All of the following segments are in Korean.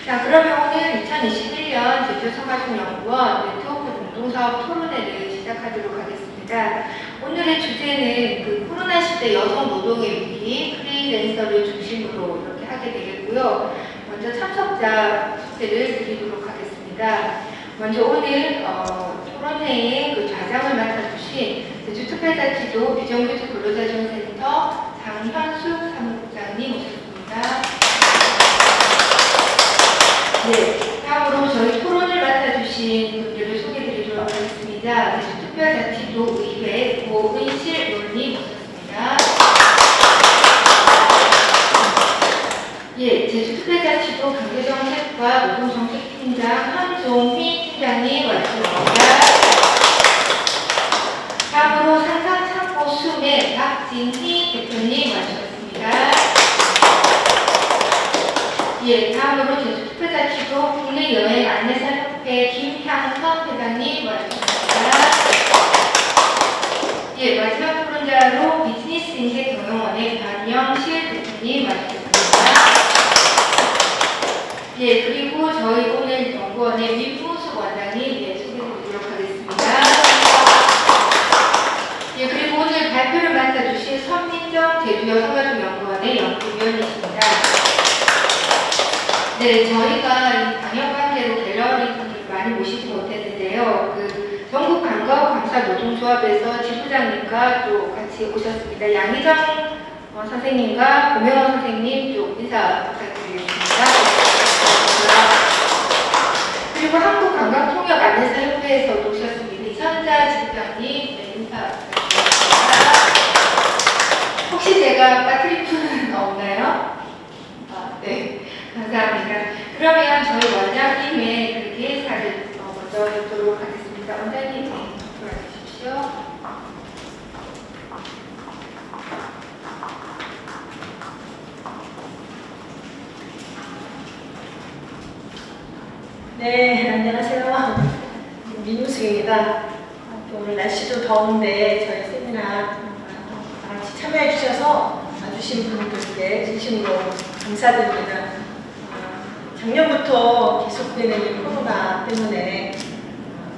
자, 그러면 오늘 2021년 제주성가족연구원 네트워크 공동사업 토론회를 시작하도록 하겠습니다. 오늘의 주제는 그 코로나 시대 여성 노동의 위기, 프리랜서를 중심으로 이렇게 하게 되겠고요. 먼저 참석자 소개를 드리도록 하겠습니다. 먼저 오늘 토론회의 그 좌장을 맡아주신 제주특별자치도 비정규직 근로자지원센터 장현숙 사무국장님 오셨습니다. 네, 다음으로 저희 토론을 맡아주신 분들을 소개드리도록 하겠습니다. 제주특별자치도 의회 고은실 의원님 오셨습니다. 예, 제주특별자치도 경제정책과 노동정책팀장 한종휘 팀장님 와주셨습니다. 다음으로 상상창고 수매 박진희 대표님 와주셨습니다. 예, 다음으로 제주특별자치도 국내여행 안내사협회 김향선 회장님 와주셨습니다. 예, 마지막 토론자로 비즈니스 인재 경영원의 박영실 대표님 와주셨습니다. 예, 그리고 저희 오늘 연구원의 민무숙 원장님 소개해드리도록 하겠습니다. 예, 그리고 오늘 발표를 맡아주신 선민정 제주여성가족연구원의 연구위원이십니다. 네, 저희가 이 방역 관계로 갤러리 분을 많이 모시지 못했는데요. 그 전국 방과후 강사 노동조합에서 지부장님과 또 같이 오셨습니다. 양희정 선생님과 고명원 선생님 좀 인사 부탁드리겠습니다. 그리고 한국관광통역안내사협회에서도 오셨습니다. 이선자 지부장님 인사 부탁드리겠습니다. 혹시 제가 빠뜨린 분은 없나요? 네. 감사합니다. 그러면 저희 원장님의 그 개사를 먼저 듣도록 하겠습니다. 원장님, 들어와주십시오. 네, 안녕하세요. 민무숙입니다. 오늘 날씨 좀 더운데 저희 세미나 다 같이 참여해 주셔서 와주신 분들께 진심으로 감사드립니다. 작년부터 계속되는 코로나 때문에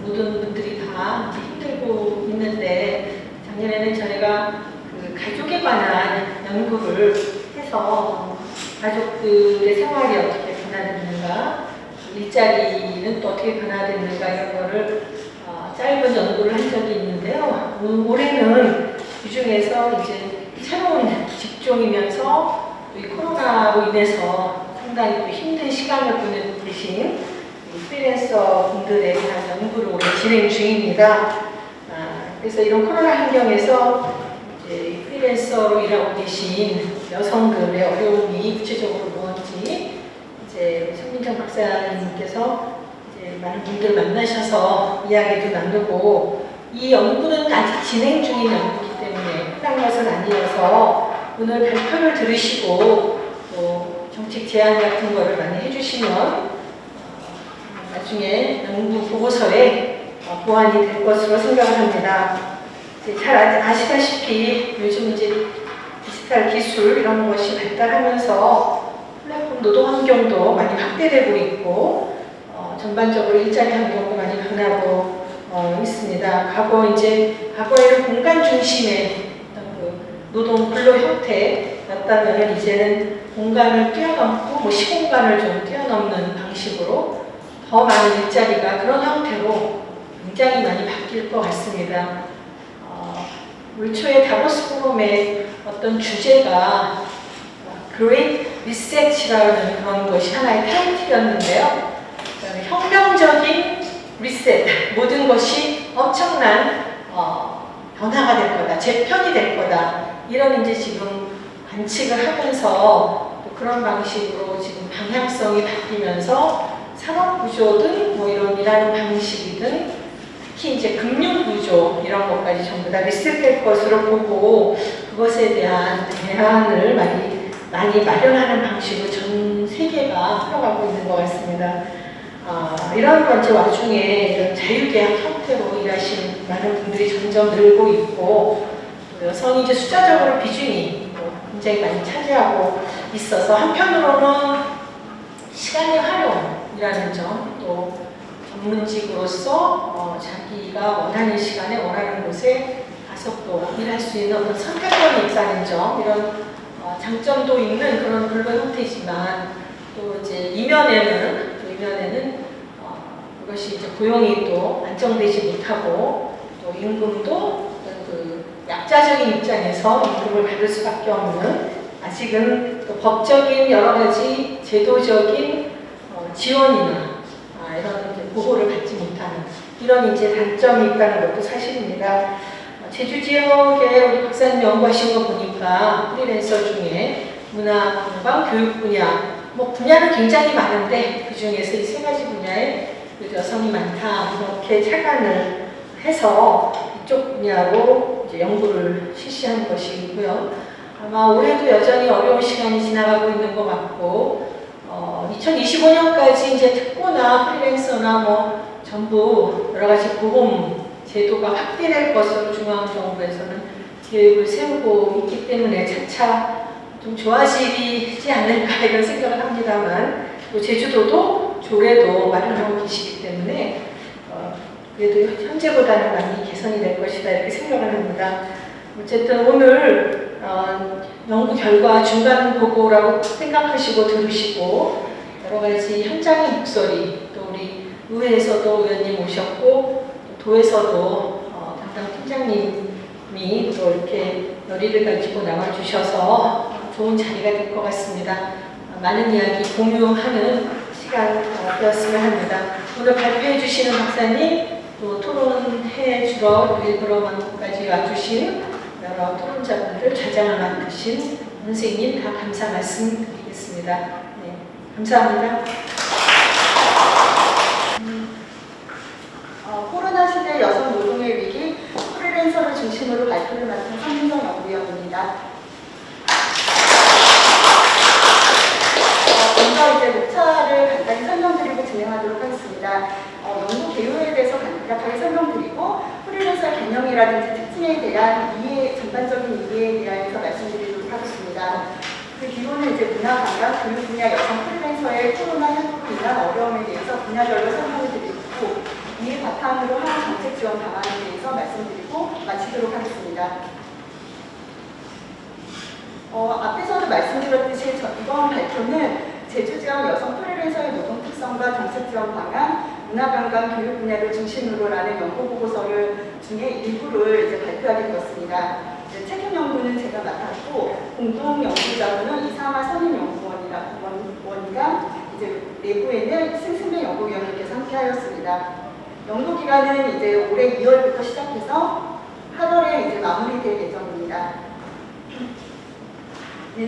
모든 분들이 다 힘들고 있는데 작년에는 저희가 그 가족에 관한 연구를 해서 가족들의 생활이 어떻게 변화됐는가, 일자리는 또 어떻게 변화됐는가 이런 거를 짧은 연구를 한 적이 있는데요. 올해는 이 중에서 이제 새로운 직종이면서 이 코로나로 인해서 상당히 또 힘든 시간을 보내고 계신 프리랜서 분들에 대한 연구를 올해 진행 중입니다. 그래서 이런 코로나 환경에서 이제 프리랜서로 일하고 계신 여성들의 어려움이 구체적으로 뭔지 이제 손민정 박사님께서 이제 많은 분들 만나셔서 이야기도 나누고, 이 연구는 아직 진행 중인 연구이기 때문에 끝난 것은 아니어서 오늘 발표를 들으시고 또 정책 제안 같은 거를 많이 해주시면 나중에 연구 보고서에 보완이 될 것으로 생각을 합니다. 이제 잘 아시다시피 요즘 이제 디지털 기술 이런 것이 발달하면서 플랫폼 노동 환경도 많이 확대되고 있고 전반적으로 일자리 환경도 많이 변하고 있습니다. 과거에는 공간 중심의 노동 근로 형태였다면 이제는 공간을 뛰어넘고 시공간을 좀 뛰어넘는 방식으로 더 많은 일자리가 그런 형태로 굉장히 많이 바뀔 것 같습니다. 올 초에 다보스 포럼의 어떤 주제가 Great Reset이라는 그런 것이 하나의 타이틀이었는데요. 혁명적인 리셋, 모든 것이 엄청난 변화가 될 거다, 재편이 될 거다, 이런 이제 지금 관측을 하면서 또 그런 방식으로 지금 방향성이 바뀌면서 산업 구조든 뭐 이런 일하는 방식이든 특히 이제 금융 구조 이런 것까지 전부 다 리셋될 것으로 보고 그것에 대한 대안을 많이 마련하는 방식으로 전 세계가 흘러가고 있는 것 같습니다. 이런 번째 와중에 이런 자유계약 형태로 일하시는 많은 분들이 점점 늘고 있고, 여성이 이제 숫자적으로 비중이 굉장히 많이 차지하고 있어서 한편으로는 시간의 활용이라는 점, 또 전문직으로서 자기가 원하는 시간에 원하는 곳에 가서 또 일할 수 있는 어떤 선택권이 있다는 점, 이런 장점도 있는 그런 근로 형태이지만 또 이제 이면에는 그것이 이제 고용이 또 안정되지 못하고 또 임금도 그 약자적인 입장에서 임금을 받을 수밖에 없는, 아직은 또 법적인 여러 가지 제도적인 지원이나 이런 이제 보호를 받지 못하는 이런 이제 단점이 있다는 것도 사실입니다. 제주 지역에 우리 박사님 연구하신 거 보니까 프리랜서 중에 문화, 관광, 교육 분야, 분야는 굉장히 많은데 그 중에서 이 세 가지 분야에 여성이 많다, 이렇게 착안을 해서 이쪽 분야로 이제 연구를 실시한 것이고요. 아마 올해도 여전히 어려운 시간이 지나가고 있는 것 같고, 2025년까지 이제 특보나 프리랜서나 전부 여러 가지 보험 제도가 확대될 것으로 중앙정부에서는 계획을 세우고 있기 때문에 차차 좀 좋아지지 않을까 이런 생각을 합니다만, 또 제주도도 조례도 마련하고 계시기 때문에 그래도 현재보다는 많이 개선이 될 것이다 이렇게 생각을 합니다. 어쨌든 오늘 연구 결과 중간 보고라고 생각하시고 들으시고 여러 가지 현장의 목소리, 또 우리 의회에서도 의원님 오셨고 도에서도 담당 팀장님이 또 이렇게 열의를 가지고 나와주셔서 좋은 자리가 될 것 같습니다. 많은 이야기 공유하는 시간 되었으면 합니다. 오늘 발표해 주시는 박사님, 또 토론해 주러 일부러까지 와주신 여러 토론자분들, 좌장을 맡으신 선생님 다 감사 말씀드리겠습니다. 네, 감사합니다. 코로나 시대 여성 노동의 위기, 프리랜서를 중심으로 발표를 맡은 선민정 연구위원입니다. 먼저 이제 목차를 간단히 설명드리고 진행하도록 하겠습니다. 연구 개요에 대해서 간략하게 설명드리고 프리랜서 개념이라든지 특징에 대한 전반적인 이해에 대해서 말씀드리도록 하겠습니다. 그 뒤로는 이제 문화, 관광, 교육 분야 여성 프리랜서의 코로나19로 인한 어려움에 대해서 분야별로 설명을 드리고, 이에 바탕으로 한 정책 지원 방안에 대해서 말씀드리고 마치도록 하겠습니다. 앞에서도 말씀드렸듯이 이번 발표는 제주 지역 여성 프리랜서의 노동 특성과 정책 지원 방안, 문화관광, 교육 분야를 중심으로라는 연구 보고서를 중에 일부를 이제 발표하게 되었습니다. 책임 연구는 제가 맡았고, 공동 연구자로는 이상화 선임연구원이가 이제 내부에는 승승배 연구위원님께서 함께하였습니다. 연구 기간은 이제 올해 2월부터 시작해서 8월에 이제 마무리될 예정입니다.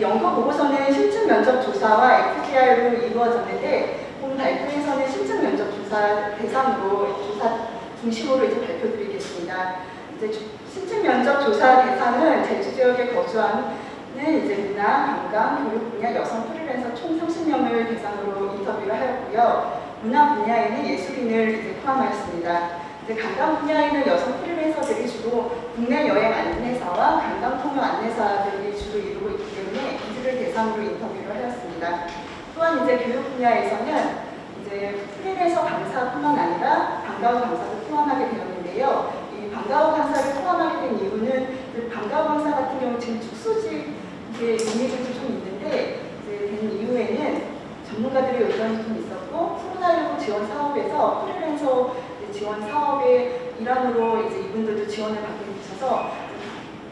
연구 보고서는 심층 면접 조사와 FGR로 이루어졌는데, 본 발표에서는 심층 면접 조사 대상으로 조사 중심으로 이제 발표드리겠습니다. 이제 심층 면접 조사 대상은 제주 지역에 거주하는 이제 문화, 관광, 교육 분야 여성 프리랜서 총 30명을 대상으로 인터뷰를 하였고요. 문화 분야에는 예술인을 이제 포함하였습니다. 이제 관광 분야에는 여성 프리랜서들이 주로 국내 여행 안내사와 관광 통역 안내사들이 주로 이루고 있기 때문에 이들을 대상으로 인터뷰를 하였습니다. 또한 이제 교육 분야에서는 이제 프리랜서 강사뿐만 아니라 방과후 강사도 포함하게 되었는데요. 이 방과후 강사를 포함하게 된 이유는 그 방과후 강사 같은 경우 지금 축소직 의미도 좀 있는데, 이제 된 이후에는 전문가들의 의견이 좀 있었고, 코로나19 지원 사업에서 프리랜서 지원 사업의 일환으로 이제 이분들도 지원을 받게 되셔서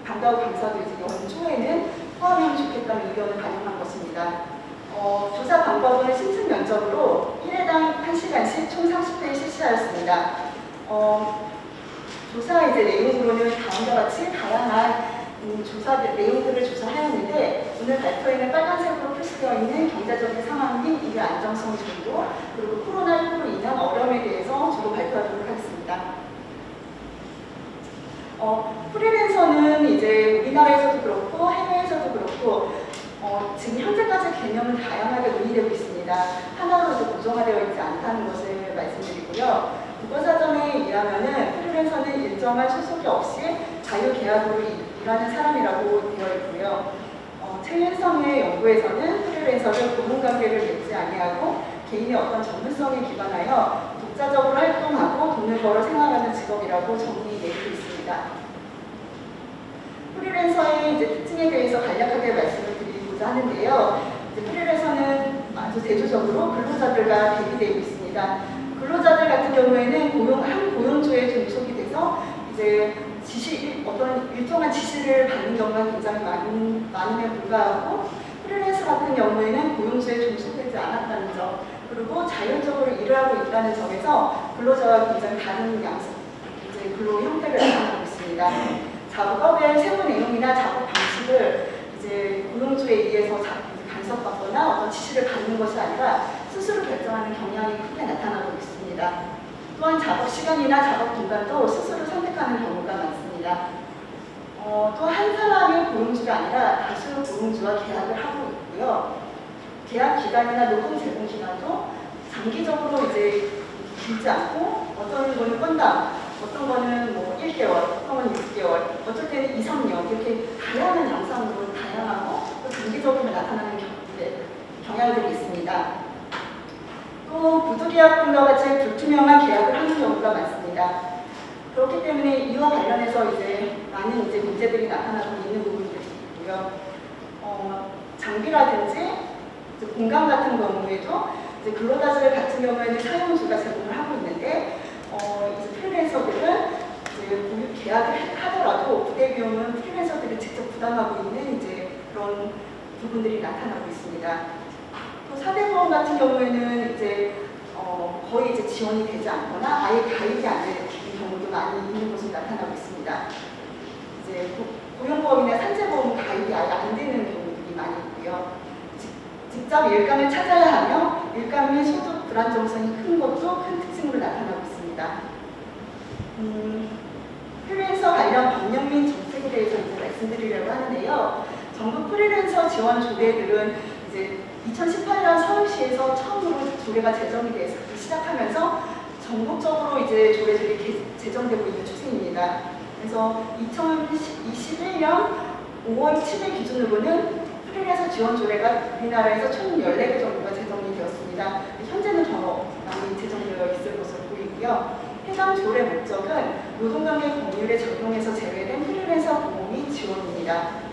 방과후 강사도 이제 연초에는 포함하면 좋겠다는 의견을 반영한 것입니다. 조사 방법은 심층 면접으로 1회당 1시간씩 총 30회 실시하였습니다. 조사 이제 내용으로는 다음과 같이 다양한 조사 내용들을 조사하였는데, 오늘 발표에는 빨간색으로 표시되어 있는 경제적인 상황 및 일의 안정성 정도, 그리고 코로나19로 인한 어려움에 대해서 주로 발표하도록 하겠습니다. 프리랜서는 이제 우리나라에서도 그렇고 해외에서도 그렇고 지금 현재까지 개념은 다양하게 논의되고 있습니다. 하나로 이제 고정화되어 있지 않다는 것을 말씀드리고요. 국어사전에 의하면은 프리랜서는 일정한 소속이 없이 자유계약으로 일하는 사람이라고 되어 있고요. 최윤성의 연구에서는 프리랜서를 고용관계를 맺지 아니하고 개인의 어떤 전문성에 기반하여 독자적으로 활동하고 돈을 벌어 생활하는 직업이라고 정의 내리고 있습니다. 프리랜서의 이제 특징에 대해서 간략하게 말씀을 드리고자 하는데요. 이제 프리랜서는 아주 대조적으로 근로자들과 대비되고 있습니다. 근로자들 같은 경우에는 한 고용주에 종속이 돼서 이제 어떤 일정한 지시를 받는 경우가 굉장히 많음에 불구하고 프리랜서 같은 경우에는 고용주에 종속되지 않았다는 점, 그리고 자율적으로 일을 하고 있다는 점에서 근로자와 굉장히 다른 이제 근로 형태를 나타내고 있습니다. 작업의 세부 내용이나 작업 방식을 이제 고용주에 의해서 간섭받거나 어떤 지시를 받는 것이 아니라 스스로 결정하는 경향이 크게 나타나고 있습니다. 또한 작업 시간이나 작업 공간도 스스로 선택하는 경우가 많습니다. 또 한 사람의 고용주가 아니라 다수의 고용주와 계약을 하고 있고요. 계약 기간이나 노동 제공 기간도 장기적으로 이제 길지 않고 어떤 거는 건당, 어떤 거는 뭐 1개월, 어떤 거는 6개월, 어쩔 때는 2, 3년 이렇게 다양한 양상으로 다양하고 또 장기적으로 나타나는 경향들이 있습니다. 또 부두계약금과 같이 불투명한 계약을 하는 경우가 많습니다. 그렇기 때문에 이와 관련해서 이제 많은 이제 문제들이 나타나고 있는 부분들이 있고요. 장비라든지 공간 같은 경우에도 이제 근로자들 같은 경우에는 사용주가 제공을 하고 있는데 이제 프리랜서들은 이제 계약을 하더라도 부대 비용은 프리랜서들이 직접 부담하고 있는 이제 그런 부분들이 나타나고 있습니다. 또 사대보험 같은 경우에는 이제 거의 이제 지원이 되지 않거나 아예 가입이 안 되는 경우도 많이 있는 것으로 나타나고 있습니다. 이제 고용보험이나 산재보험 가입이 아예 안 되는 경우들이 많이 있고요. 직접 일감을 찾아야 하며 일감의 소득 불안정성이 큰 것도 큰 특징으로 나타나고 있습니다. 프리랜서 관련 법령 및 정책에 대해서 이제 말씀드리려고 하는데요. 정부 프리랜서 지원 조례들은 이제 2018년 서울시에서 처음으로 조례가 제정이 돼서 시작하면서 전국적으로 이제 조례들이 제정되고 있는 추세입니다. 그래서 2021년 5월 7일 기준으로는 프리랜서 지원 조례가 우리나라에서 총 14개 정도가 제정이 되었습니다. 현재는 더 많이 제정되어 있을 것으로 보이고요. 해당 조례 목적은 노동관계 법률에 적용해서 제외된 프리랜서 보호 및 지원입니다.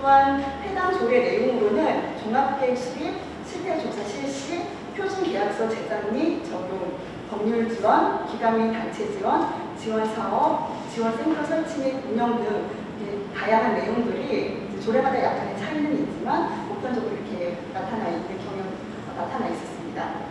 또한 해당 조례 내용으로는 종합계획 수립, 실태조사 실시, 표준계약서 제작 및 적용, 법률 지원, 기관 및 단체 지원, 지원사업, 지원센터 설치 및 운영 등 다양한 내용들이 조례마다 약간의 차이는 있지만 보편적으로 이렇게 나타나 있었습니다.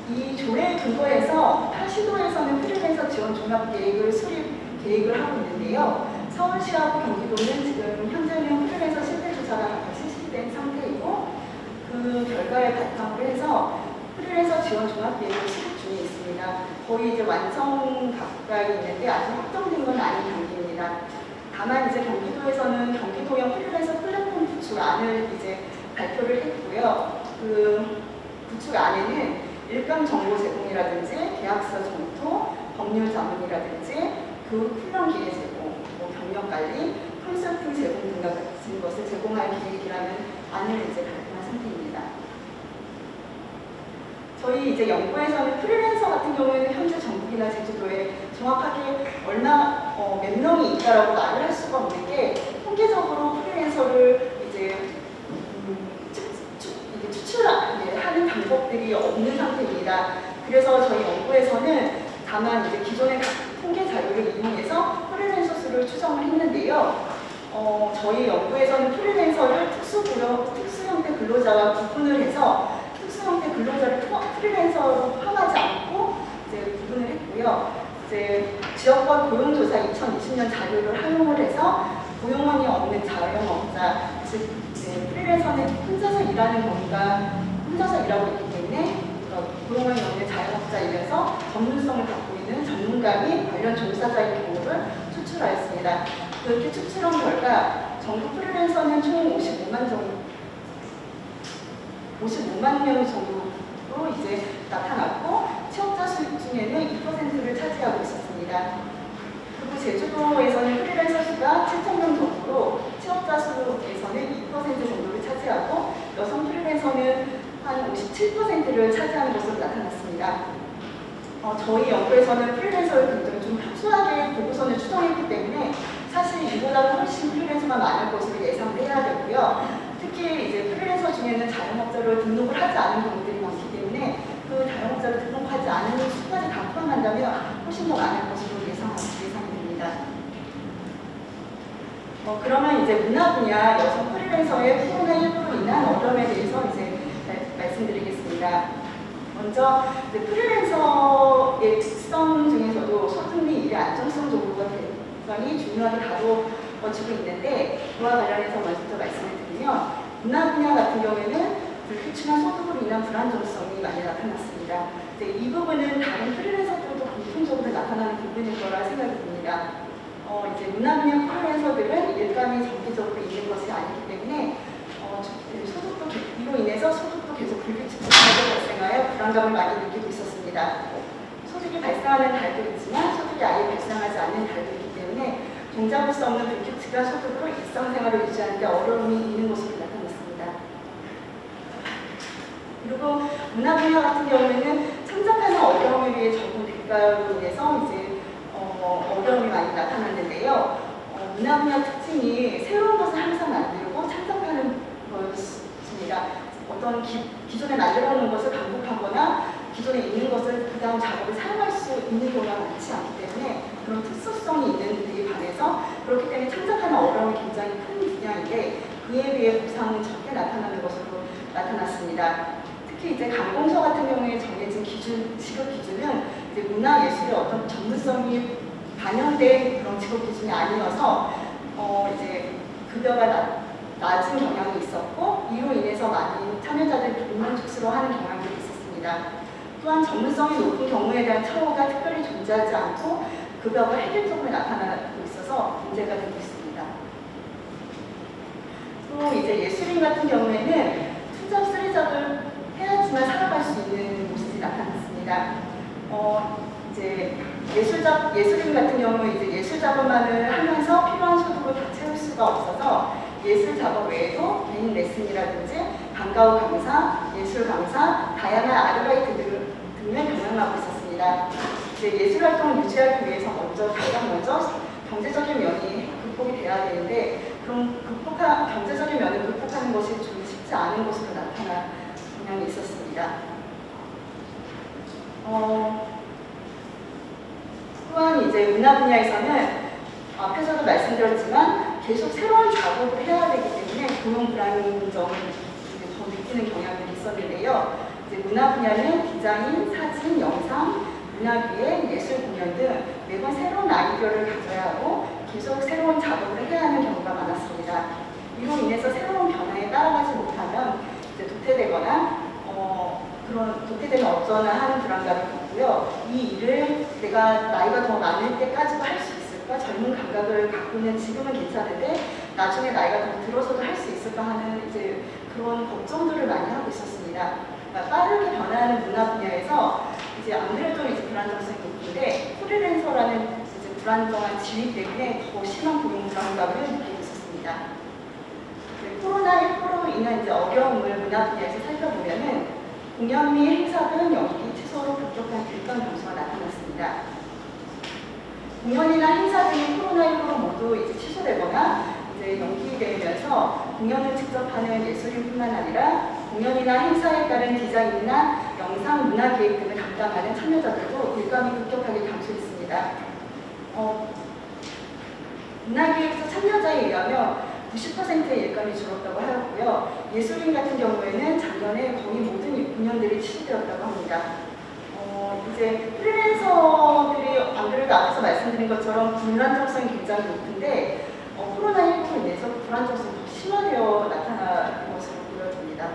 이 조례에 근거해서 시도에서는 프리랜서 지원 종합계획을 수립 계획을 하고 있는데요. 서울시하고 경기도는 지금 현재는 프리랜서 실태조사가 각각 실시된 상태이고 그 결과를 바탕으로 해서 프리랜서 지원 종합계획을 수립 중에 있습니다. 거의 이제 완성 가까이 있는데 아직 확정된 건 아닌 단계입니다. 다만 이제 경기도에서는 경기도형 프리랜서 플랫폼 구축안을 이제 발표를 했고요. 그 구축안에는 일감 정보 제공이라든지 계약서 검토, 법률 자문이라든지 교육 훈련 기회 제공, 경력 관리, 컨설팅 제공 등과 같은 것을 제공할 계획이라는 안을 이제 발표한 상태입니다. 저희 이제 연구에서는 프리랜서 같은 경우에는 현재 전국이나 제주도에 정확하게 몇 명이 있다라고 말을 할 수가 없는 게 통계적으로 프리랜서를 이제 추출하는 방법들이 없는 상태입니다. 그래서 저희 연구에서는 다만 이제 기존의 통계 자료를 이용해서 프리랜서 수를 추정을 했는데요. 저희 연구에서는 프리랜서를 특수 형태 근로자와 구분을 해서 특수 형태 근로자를 프리랜서로 포함하지 않고 이제 구분을 했고요. 이제 지역별 고용조사 2020년 자료를 활용을 해서 고용원이 없는 자영업자, 즉 프리랜서는 혼자서 일하고 있기 때문에 고용원이 없는 자영업자이면서 전문성을 갖고 있는 전문가 및 관련 종사자의 경우를 추출하였습니다. 그렇게 추출한 결과 전국 프리랜서는 총 55만 명 정도로 이제 나타났고 취업자 수 중에는 2%를 차지하고 있었습니다. 그리고 제주도에서는 프리랜서 수가 7,000명 정도로 취업자 수에서는 2% 정도를 차지하고 여성 프리랜서는 한 57%를 차지하는 것으로 나타났습니다. 저희 연구에서는 프리랜서를 굉장히 좀 특수하게 보고서를 추정했기 때문에 사실 이보다는 훨씬 프리랜서가 많을 것으로 예상해야 되고요. 특히 이제 프리랜서 중에는 자영업자로 등록을 하지 않은 경우들이 많기 때문에 그 자영업자로 등록하지 않은 수까지 다 포함한다면 훨씬 더 많을 것으로 예상됩니다. 그러면 이제 문화 분야 여성 프리랜서의 코로나19로 인한 어려움에 대해서 이제 말씀드리겠습니다. 먼저 프리랜서의 특성 중에서도 소득 및 일의 안정성 정도가 굉장히 중요하게 다뤄지고 있는데 그와 관련해서 먼저 말씀을 드리면 문화 분야 같은 경우에는 불규칙한 소득으로 인한 불안정성이 많이 나타났습니다. 이 부분은 다른 프리랜서들도 공통적으로 나타나는 부분일 거라 생각이 듭니다. 이제 문화 분야 프리랜서들은 일감이 정기적으로 있는 것이 아니기 때문에 소득도 이로 인해서 소득도 계속 불규칙하게 발생하여 불안감을 많이 느끼고 있었습니다. 소득이 발생하는 달도 있지만 소득이 아예 발생하지 않는 달도 있기 때문에 동잡을 수 없는 불규칙한 소득으로 일상생활을 유지하는 데 어려움이 있는 것으로 나타났습니다. 그리고 문화 분야 같은 경우에는 창작하는 어려움에 비해 적은 대가로 인해서 이제 어려움이 많이 나타났는데요. 문화 분야 특징이 새로운 것을 항상 만들고 창작하는 것입니다. 어떤 기존에 만들어 놓은 것을 반복하거나 기존에 있는 것을 그 다음 작업에 사용할 수 있는 경우가 많지 않기 때문에 그런 특수성이 있는 데에 반해서 그렇기 때문에 창작하는 어려움이 굉장히 큰 분야인데 그에 비해 보상은 적게 나타나는 것으로 나타났습니다. 특히 이제 감공서 같은 경우에 정해진 직업 기준은 이제 문화 예술의 어떤 전문성이 반영된 그런 직업 기준이 아니어서 이제 급여가 낮은 경향이 있었고 이로 인해서 많은 참여자들이 불만족스러워하는 경향들이 있었습니다. 또한 전문성이 높은 경우에 대한 처우가 특별히 존재하지 않고 급여가 획일적으로 나타나고 있어서 문제가 되고 있습니다. 또 이제 예술인 같은 경우에는 투잡, 쓰리잡을 해야지만 살아갈 수 있는 모습이 나타났습니다. 이제 예술인 같은 경우는 이제 예술 작업만을 하면서 필요한 소득을 다 채울 수가 없어서 예술 작업 외에도 개인 레슨이라든지 방과 후 강사, 예술 강사, 다양한 아르바이트 등을 경험하고 있었습니다. 이제 예술 활동을 유지하기 위해서 가장 먼저 경제적인 면이 극복이 돼야 되는데 그럼 경제적인 면을 극복하는 것이 좀 쉽지 않은 것으로 나타난 경향이 있었습니다. 또한 이제 문화 분야에서는 앞에서도 말씀드렸지만 계속 새로운 작업을 해야 되기 때문에 고용 불안정을 더 느끼는 경향들이 있었는데요. 이제 문화 분야는 디자인, 사진, 영상, 문화기획, 예술 공연 등 매번 새로운 아이디어를 가져야 하고 계속 새로운 작업을 해야 하는 경우가 많았습니다. 이로 인해서 새로운 변화에 따라가지 못하면 이제 도태되거나 도태되면 어쩌나 하는 불안감이 있고요. 이 일을 내가 나이가 더 많을 때까지도 할 수 있을까? 젊은 감각을 갖고 있는 지금은 괜찮은데 나중에 나이가 더 들어서도 할 수 있을까 하는 이제 그런 걱정들을 많이 하고 있었습니다. 그러니까 빠르게 변화하는 문화 분야에서 이제 아무래도 이제 불안정성이 높은데 프리랜서라는 이제 불안정한 지위 때문에 더 심한 고용 불안감을 느끼고 있었습니다. 코로나19로 인한 이제 어려움을 문화 분야에서 살펴보면은 공연 및 행사 등 연기 취소로 급격한 일감 감소가 나타났습니다. 공연이나 행사 등이 코로나19로 모두 이제 취소되거나 이제 연기되면서 공연을 직접 하는 예술인뿐만 아니라 공연이나 행사에 따른 디자인이나 영상, 문화 기획 등을 담당하는 참여자들도 일감이 급격하게 감소했습니다. 문화 기획사 참여자에 의하면 90%의 일감이 줄었다고 하였고요. 예술인 같은 경우에는 작년에 거의 모든 공연들이 취소되었다고 합니다. 이제 프리랜서들이 안 그래도 앞에서 말씀드린 것처럼 불안정성이 굉장히 높은데 코로나19로 인해서 불안정성이 더 심화되어 나타나는 것으로 보여집니다.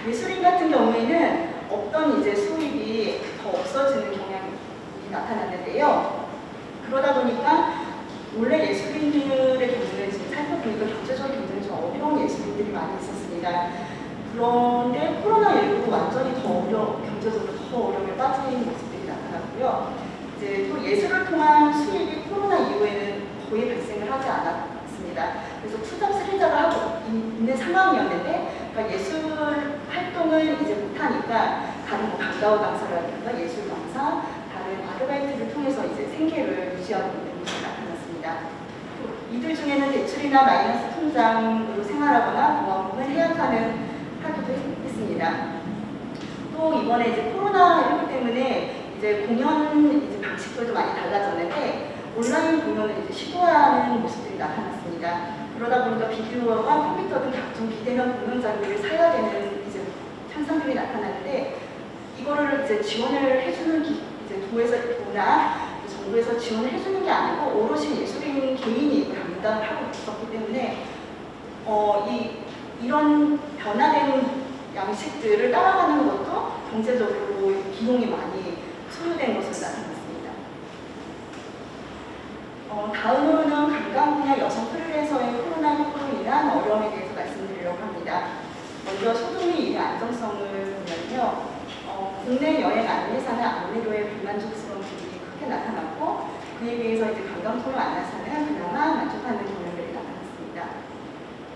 예술인 같은 경우에는 없던 이제 수입이 더 없어지는 경향이 나타났는데요. 그러다 보니까 원래 예술인들의 경우는 지금 살펴보니까 경제적인 경우는 좀 어려운 예술인들이 많이 있었습니다. 그런데 코로나19로 완전히 경제적으로 더 어려움에 빠진 모습들이 나타났고요. 이제 또 예술을 통한 수입이 코로나 이후에는 거의 발생을 하지 있었습니다. 그래서 투잡 쓰리잡을 하고 있는 상황이었는데, 그러니까 예술 활동을 이제 못하니까 다른 뭐 방과후 강사라든가 예술 강사, 다른 아르바이트를 통해서 이제 생계를 유지하고 있는 모습이 나타났습니다. 이들 중에는 대출이나 마이너스 통장으로 생활하거나 보험금을 해약하는 하기도 했습니다. 또 이번에 이제 코로나19 때문에 이제 공연 이제 방식들도 많이 달라졌는데 온라인 공연을 이제 시도하는 모습들이 나타났습니다. 그러다 보니까 비디오와 컴퓨터 등 각종 비대면 공연 장비를 사야 되는 이제 현상들이 나타나는데 이거를 이제 지원을 해주는 이제 도나 정부에서 지원을 해주는 게 아니고 오롯이 예술인 개인이 이걸 감당을 하고 있었기 때문에 이런 변화된 양식들을 따라가는 것도 경제적으로 비용이 많이 소요된 것으로 나타났습니다. 다음으로는 관광 분야 여성 프리랜서의 코로나19로 인한 어려움에 대해서 말씀드리려고 합니다. 먼저 소득 및 일의 안정성을 보면요. 국내 여행 안내사는 안내료에 불만족스러운 부분이 크게 나타났고 그에 비해서 이제 관광통역 안내사는 그나마 만족하는 경향들이 나타났습니다.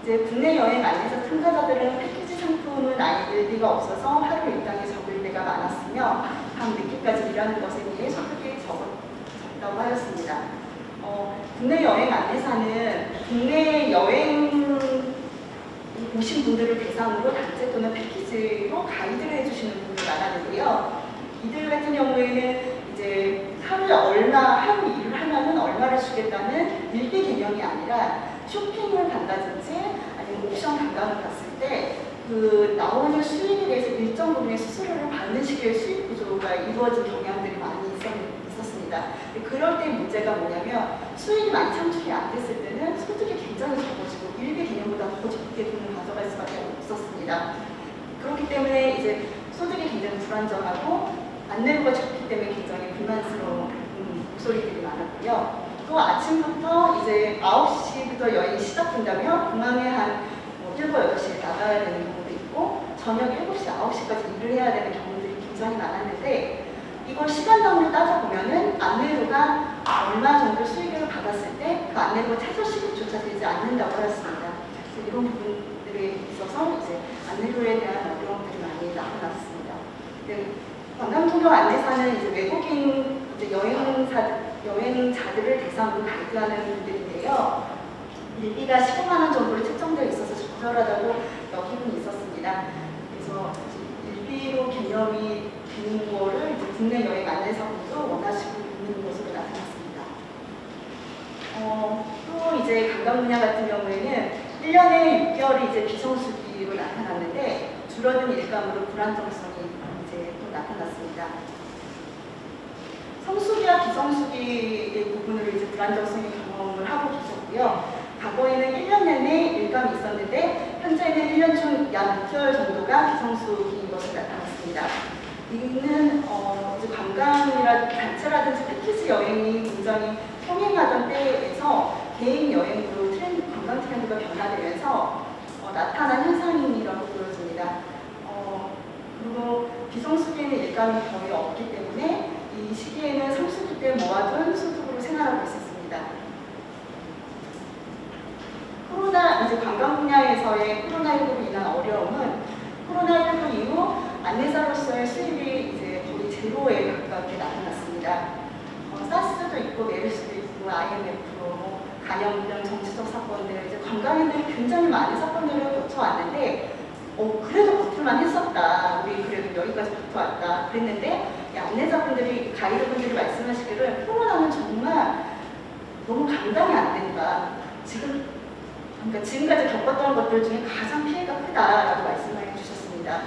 이제 국내 여행 안내사 참가자들은 패키지 상품은 아예 일비가 없어서 하루 일당이 적을 때가 많았으며 밤 늦게까지 일하는 것에 비해 소득이 적다고 하였습니다. 국내 여행 안내사는 국내 여행 오신 분들을 대상으로 단체 또는 패키지로 가이드를 해주시는 분들 많았는데요. 이들 같은 경우에는 이제 하루에 하루 일을 하면은 얼마를 주겠다는 일비 개념이 아니라 쇼핑을 간다든지 아니면 옵션 관광을 갔을 때 그 나오는 수익에 대해서 일정 부분의 수수료를 받는 식의 수익 구조가 이루어진 경향들이 많이 있었습니다. 그럴 때 문제가 뭐냐면 수익이 많이 창출이 안 됐을 때는 소득이 굉장히 적어지고 일비 개념보다 더 적게 돈을 가져갈 수밖에 없었습니다. 그렇기 때문에 이제 소득이 굉장히 불안정하고 안내료가 적기 때문에 굉장히 불만스러운 목소리들이 많았고요. 또 아침부터 이제 9시부터 여행이 시작된다면 공항에 한 7, 8시에 나가야 되는 경우도 있고 저녁 7시, 9시까지 일을 해야 되는 경우들이 굉장히 많았는데 이걸 시간당으로 따져보면은 안내료가 얼마 정도 수익을 받았을 때 그 안내료가 최저 시급조차 되지 않는다고 하였습니다. 그래서 이런 부분들에 있어서 이제 안내료에 대한 어려움들이 많이 나타났습니다. 관광통역 안내사는 이제 외국인 이제 여행자들을 대상으로 가이드하는 분들인데요. 일비가 15만 원 정도로 책정되어 있어서 적절하다고 여기는 있었습니다. 그래서 일비로 개념이 되는 거를 이제 국내 여행 안내사분도 원하시고 있는 것으로 나타났습니다. 또 이제 관광 분야 같은 경우에는 1년에 6개월이 이제 비성수기로 나타났는데 줄어든 일감으로 불안정성이 이제 또 나타났습니다. 성수기와 비성수기의 부분으로 이제 불안정성의 경험을 하고 계셨고요. 과거에는 1년 내내 일감이 있었는데 현재는 1년 중 약 6개월 정도가 비성수기인 것으로 나타났습니다. 이는 이제 관광이라 단체라든지 패키지 여행이 굉장히 평행하던 때에서 개인 여행으로 관광 트렌드가 변화되면서 나타난 현상이라고 보여집니다. 그리고 비성수기에는 일감이 거의 없기 때문에 이 시기에는 성수기 때 모아둔 소득으로 생활하고 있었습니다. 이제 관광 분야에서의 코로나19로 인한 어려움은 코로나19 이후 안내사로서의 수입이 이제 거의 제로에 가깝게 나타났습니다. 사스도 있고 메르스도 있고 IMF, 간염병, 정치적 사건들, 이제 관광인들이 굉장히 많은 사건들을 거쳐왔는데 그래도 버틸만 했었다. 우리 그래도 여기까지 버텨왔다. 그랬는데 안내자분들이, 가이드분들이 말씀하시기를 코로나는 정말 너무 감당이 안 된다. 그러니까 지금까지 겪었던 것들 중에 가장 피해가 크다라고 말씀을 해주셨습니다.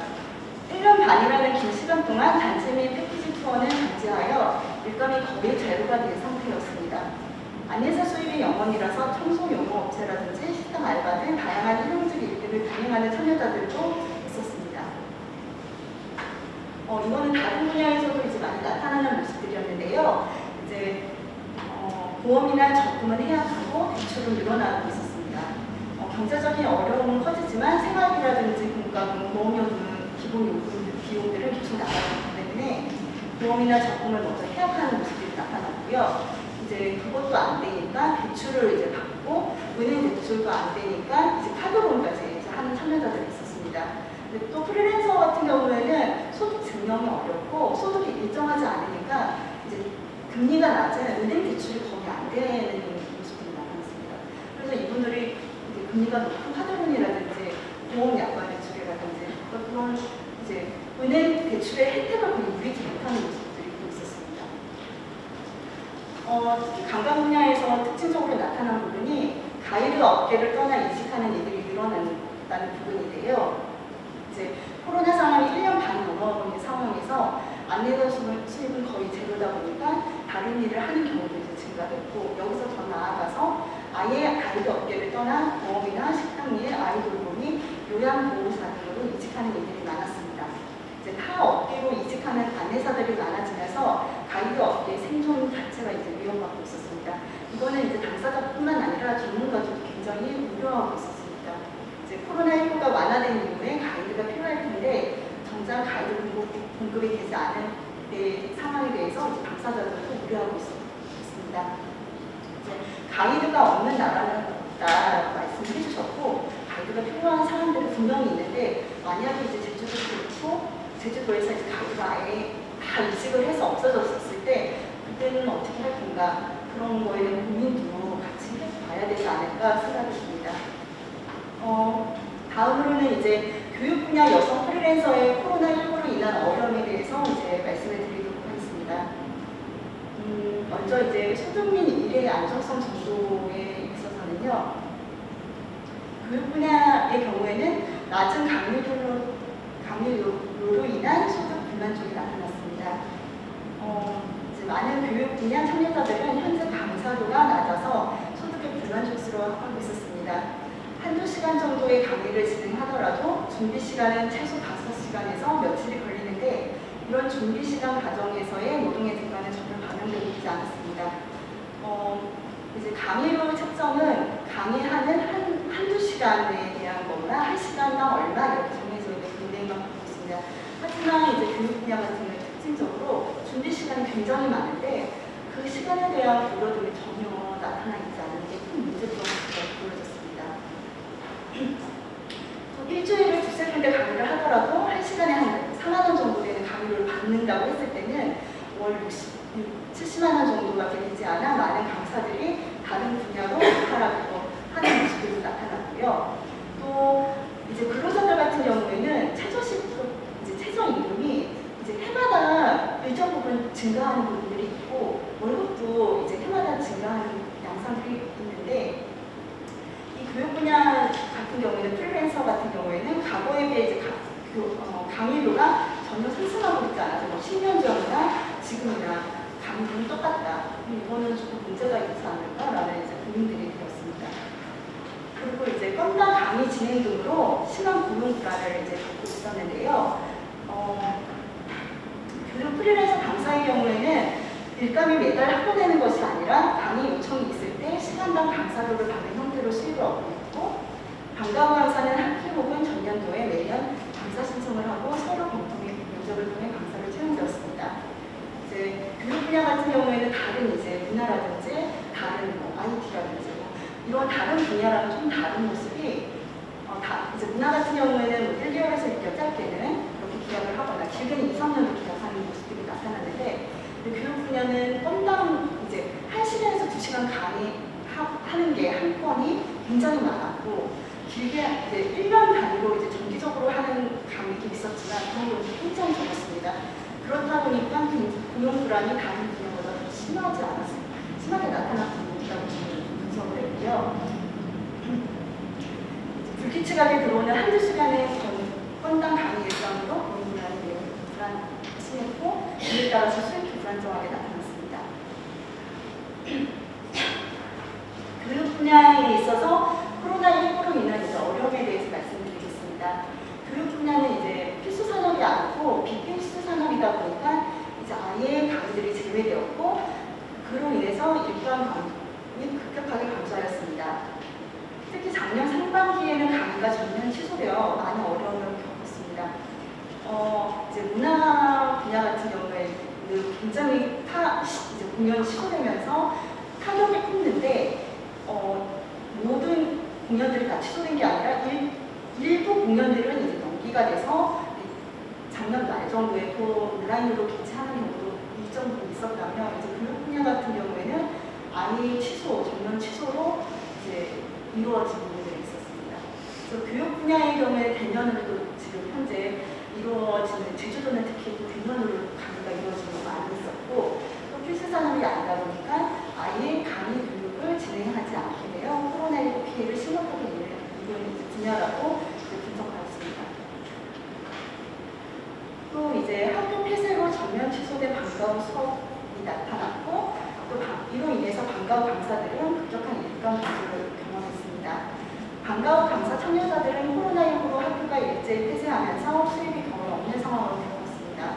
1년 반이라는 긴 시간 동안 단체 및 패키지 투어는 감지하여 일감이 거의 제로가 된 상태였습니다. 안내사 수입이 영원이라서 청소 용어 업체라든지 식당 알바 등 다양한 일용직 일들을 병행하는 참여자들도 있었습니다. 이거는 다른 분야에서도 이제 많이 나타나는 모습들이었는데요. 이제 보험이나 적금은 해약하고 대출은 늘어나고 있었습니다. 경제적인 어려움은 커지지만 생활비라든지 공과금, 보험료 등 기본 요금 비용들은 계속 나가기 때문에 보험이나 적금을 먼저 해약하는 모습들이 나타났고요. 이제 그것도 안 되니까 대출을 이제 받고 그리고 은행 대출도 안 되니까 이제 카드론까지 이제 하는 참여자들이 있었습니다. 근데 또 프리랜서 같은 경우에는 소득 증명이 어렵고 소득이 일정하지 않으니까 이제 금리가 낮은 은행 대출이 거의 안 되는 모습들이 나타났습니다. 그래서 이분들이 이제 금리가 높은 카드론이라든지 보험 약관 대출이라든지 그런 이제 은행 대출의 혜택을 거의 누리지 못하는 모습들이 또 있었습니다. 특히 관광 분야에서 특징적으로 나타난 부분이 가이드 업계를 떠나 이직하는 이들이 늘어난다는 부분인데요. 이제 코로나 상황이 1년 반 넘어가는 상황에서 안내자 수입은 거의 제로다 보니까 다른 일을 하는 경우도 이제 증가됐고 여기서 더 나아가서 아예 가이드 업계를 떠나 보험이나 식당일, 아이돌봄이 요양보호사 등으로 이직하는 이들이 많았습니다. 이제 타 업계로 이직하는 안내사들이 많아지면서 가이드 업계의 생존 자체가 이제 위협받고 있었습니다. 이거는 이제 당사자뿐만 아니라 전문가들도 굉장히 우려하고 있었습니다. 이제 코로나19가 완화된 이후에 가이드가 필요할 텐데 정작 가이드 공급이 되지 않은 상황에 대해서 이제 당사자들도 우려하고 있습니다. 이제 가이드가 없는 나라는 없다라고 말씀을 해주셨고 가이드가 필요한 사람들이 분명히 있는데 만약에 이제 제주도에서 이제 가이드가 아예 다 이직을 해서 없어졌을 때 그때는 어떻게 할 건가 그런 거에 대한 고민도 같이 해봐야 되지 않을까 생각이 듭니다. 다음으로는 이제 교육 분야 여성 프리랜서의 코로나19로 인한 어려움에 대해서 이제 말씀을 드리도록 하겠습니다. 먼저 이제 소득 및 일의 안정성 정도에 있어서는요, 교육 분야의 경우에는 낮은 강요로 인한 소득 불만족이 나타났습니다. 이제 많은 교육 분야 참여자들은 현재 강사도가 낮아서 소득에 불만족스러워하고 있었습니다. 한두 시간 정도의 강의를 진행하더라도 준비 시간은 최소 5시간에서 며칠이 걸리는데 이런 준비 시간 과정에서의 노동의 대가는 전혀 반영되고 있지 않았습니다. 이제 강의료 책정은 강의하는 한두 시간에 대한 거나 1시간당 얼마 이렇게 정해져 있는 금액만 갖고 있습니다. 하지만 이제 교육 분야 같은 경우는 특징적으로 준비 시간이 굉장히 많은데 그 시간에 대한 고려들이 전혀 나타나 있지 않은 게 큰 문제점으로 보여졌습니다. 일주일에 두세 군데 강의를 하더라도 1시간에 한 4만 원 정도 되는 강의를 받는다고 했을 때는 월 70만 원 정도밖에 되지 않아 많은 강사들이 다른 분야로 이탈하고 하는 모습들도 나타났고요. 또 이제 근로자들 같은 경우에는 최저임금이 이제 해마다 일정 부분 증가하는 부분들이 있고 월급도 이제 해마다 증가하는 양상들이 있는데 이 교육 분야 같은 경우에는 프리랜서 같은 경우에는 과거에 비해 이제 강의료가 전혀 상승하고 있지 않아서 뭐 10년 전이나 지금이나 강의료는 똑같다. 이거는 조금 문제가 있지 않을까라는 이제 고민들이 되었습니다. 그리고 이제 건당 강의 진행 등으로 심한 고용 불안을 이제 겪고 있었는데요. 교육 프리랜서 강사의 경우에는 일감이 매달 확보되는 것이 아니라 강의 요청이 있을 때 시간당 강사료를 받는 형태로 수입을 얻고 있고 방과후 강사는 학기 혹은 전년도에 매년 강사 신청을 하고 서로 공통의 면접을 통해 강사를 채용되었습니다. 이제 교육 분야 같은 경우에는 다른 이제 문화라든지 다른 뭐 IT라든지 이런 다른 분야랑은 좀 다른 모습이 이제 문화 같은 경우에는 뭐 1개월에서 6개월 짧게는 그렇게 기약을 하거나 길게는 2, 3년도 기약하는 모습들이 나타나는데 교육 분야는 건당 이제 1시간에서 2시간 강의하는 게 한 건이 굉장히 많았고 길게 이제 1년 단위로 이제 정기적으로 하는 강의도 있었지만 그런 건 굉장히 적었습니다. 그렇다 보니까 고용 불안이 다른 분야보다 더 심하게 나타난 부분이라고 저는 분석을 했고요. 불규칙하게 들어오는 한두 시간의 건당 강의 일정으로 고용 불안이 매우 심했고 이에 따라서 수익이 불안정하게 나타났습니다. 교육 분야에 있어서 코로나19로 인한 이제 어려움에 대해서 말씀드리겠습니다. 교육 분야는 이제 필수 산업이 아니고 비필수 산업이다 보니까 이제 아예 강의들이 제외되었고 그로 인해서 일반 강의는 급격하게 감소하였습니다. 특히 작년 상반기에는 강의가 전면 취소되어 많은 어려움을 겪었습니다. 이제 문화 분야 같은 경우에 굉장히 이제 공연이 취소되면서 타격을 컸는데 모든 공연들이 다 취소된 게 아니라 일부 공연들은 이제 연기가 돼서 작년 말 정도에 또 온라인으로 개최하는 경우도 일정 부분 있었다면 이제 교육 분야 같은 경우에는 아예 전면 취소로 이제 이루어진 부분들이 있었습니다. 그래서 교육 분야의 경우에 대면으로도 지금 현재 이루어지는 제주도는 특히 대면으로 강의가 이루어지는 거 많이 있었고 또 필수 산업이 아니다 보니까 아예 강의 교육을 진행하지 않게 되어 코로나19 피해를 심각하게 입은 분야라고 분석하였습니다. 또 이제 학교 폐쇄로 전면 취소된 방과후 수업이 나타났고 또 이로 인해서 방과후 강사들은 급격한 일감 감소를 경험했습니다. 방과후 강사 참여자들은 코로나19로 학교가 일제히 폐쇄하면서 수입이 거의 없는 상황으로 되었습니다.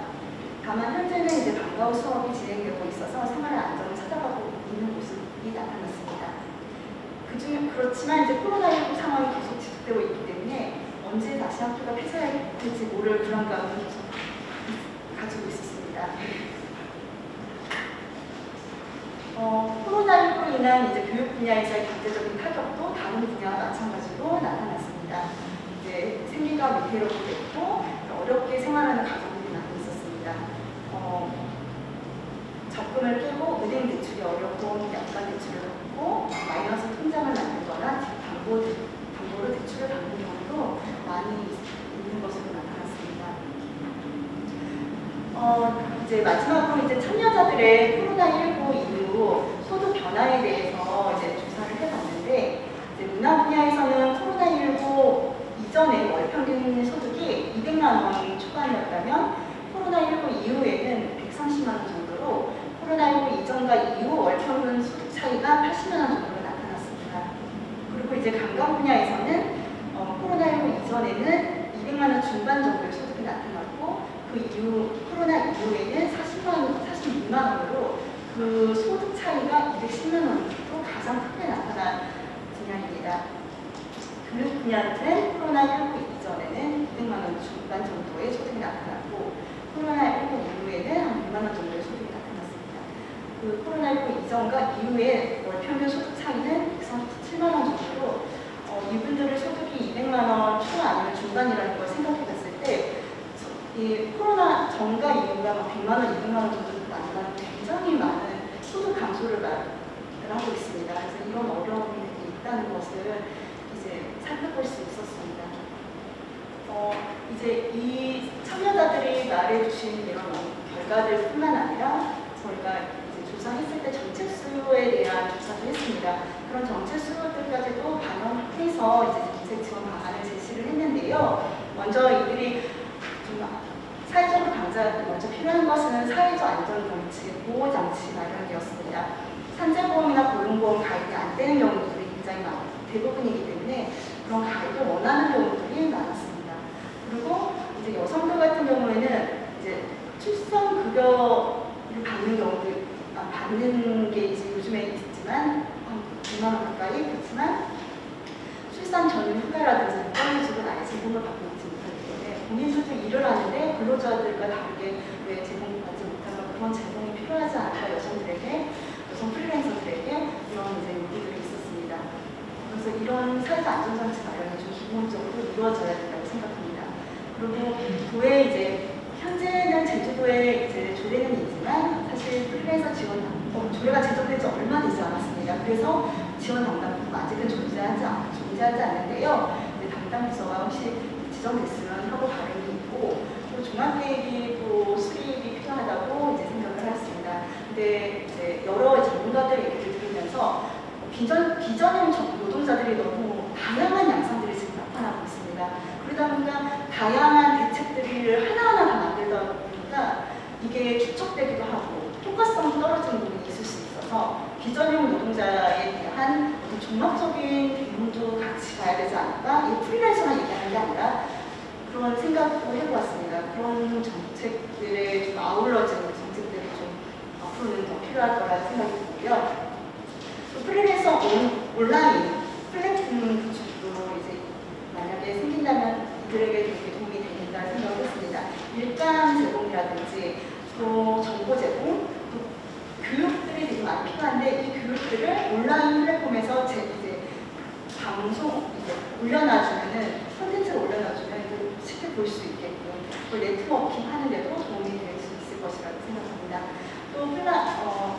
다만 현재는 이제 방과후 수업이 진행되고 있어서 생활 안정을 찾아가고 있는 모습이 나타났습니다. 그렇지만 이제 코로나19 상황이 계속 지속되고 있기 때문에 언제 다시 학교가 폐쇄될지 모를 불안감을 계속 가지고 있었습니다. 코로나19로 인한 이제 교육 분야에서의 경제적인 타격도 다른 분야와 마찬가지로 나타났습니다. 이제 생계가 위태롭게 됐고 어렵게 생활하는 가정들이 많이 있었습니다. 적금을 깨고 은행 대출이 어렵고 약관 대출을 받고 마이너스 통장을 만들거나 담보로 대출을 받는 경우도 많이 있는 것으로 나타났습니다. 이제 마지막으로 이제 참여자들의 코로나19 이후 소득 변화에 대해서 이제 조사를 해봤는데 이제 문화 분야에서는 코로나19 이전에 월 평균 소득이 200만 원 초반이었다면 코로나19 이후에는 130만 원 정도로 코로나19 이전과 이후 월 평균 소득 차이가 80만 원 정도로 나타났습니다. 그리고 이제 관광 분야에서는 코로나19 이전에는 200만 원 중반 정도의 소득이 나타났고 그 이후 코로나 이후에는 42만 원으로 그 소득 차이가 210만 원으로 가장 크게 나타난 분야입니다. 교육 분야는 코로나19 이전에는 200만 원 중반 정도의 소득이 나타났고 코로나19 이후에는 한 100만 원 정도의 소득이 나타났습니다. 그 코로나19 이전과 이후에 월 평균 소득 차이는 137만 원 정도로 이분들의 소득이 200만 원 초 아니면 중반이라는 걸 생각해 봤을 때 이 코로나 전과 이후가 100만 원, 200만 원 정도 나타나는 굉장히 많은 소득 감소를 하고 있습니다. 그래서 이런 어려움이 있다는 것을 이제 살펴볼 수 있었습니다. 이제 이 참여자들이 말해주신 이런 결과들뿐만 아니라 저희가 이제 조사했을 때 정책 수요에 대한 조사도 했습니다. 그런 정책 수요들까지도 반영해서 이제 정책 지원 방안을 제시를 했는데요. 먼저 이들이 사회적으로 먼저 필요한 것은 사회적 안전장치, 보호장치 마련이었습니다. 산재보험이나 고용보험 가입이 안 되는 경우들이 굉장히 대부분이기 때문에 그런 가입을 원하는 경우들이 많았습니다. 그리고 이제 여성들 같은 경우에는 이제 출산급여를 받는 경우들, 받는 게 이제 요즘에 있지만 한 2만 원 가까이 그렇지만 출산 전후 휴가라든지 육아휴직은 아예 제공을 받고 있지 못하기 때문에 본인들도 일을 하는데 근로자들과 다르게 왜 제공받지 못하면 그런 제공이 필요하지 않을까 여성 프리랜서들에게 이런 이제 요구들이 있었습니다. 그래서 이런 사회적 안전장치 마련이 좀 기본적으로 이루어져야 된다고 생각합니다. 그리고 도에 이제 현재는 제주도에 이제 조례는 있지만 사실 프리랜서 지원 조례가 제정된 지 얼마 되지 않았습니다. 그래서 지원 담당부가 아직은 존재하지 않는데요. 담당 부서가 혹시 지정됐으면 하고 바람이 있고 또 종합계획이 수립이 필요하다고 이제 생각을 했습니다. 근데 이제 여러 전문가들 얘기를 들으면서 비전형 노동자들이 너무 다양한 양상들이 지금 나타나고 있습니다. 그러다 보니까 다양한 대책들을 하나하나 다 만들다 보니까 이게 축적되기도 하고 효과성도 떨어지는 부분이 있을 수 있어서 비전형 노동자에 대한 종합적인 대응도 같이 가야 되지 않을까? 이 프리랜서만 얘기하는 게 아니라 그런 생각도 해보았습니다. 그런 정책들에 좀 아울러지는 정책들이 좀 앞으로는 더 필요할 거라는 생각이 들고요. 또 프리랜서 온라인 플랫폼 구축도 이제 만약에 생긴다면 이들에게 되게 도움이 되겠다 생각을 했습니다. 일감 제공이라든지 또 정보 제공, 또 교육들이 되게 많이 필요한데 이 교육들을 온라인 플랫폼에서 이제 있고 또 네트워킹 하는데도 도움이 될 수 있을 것이라고 생각합니다. 또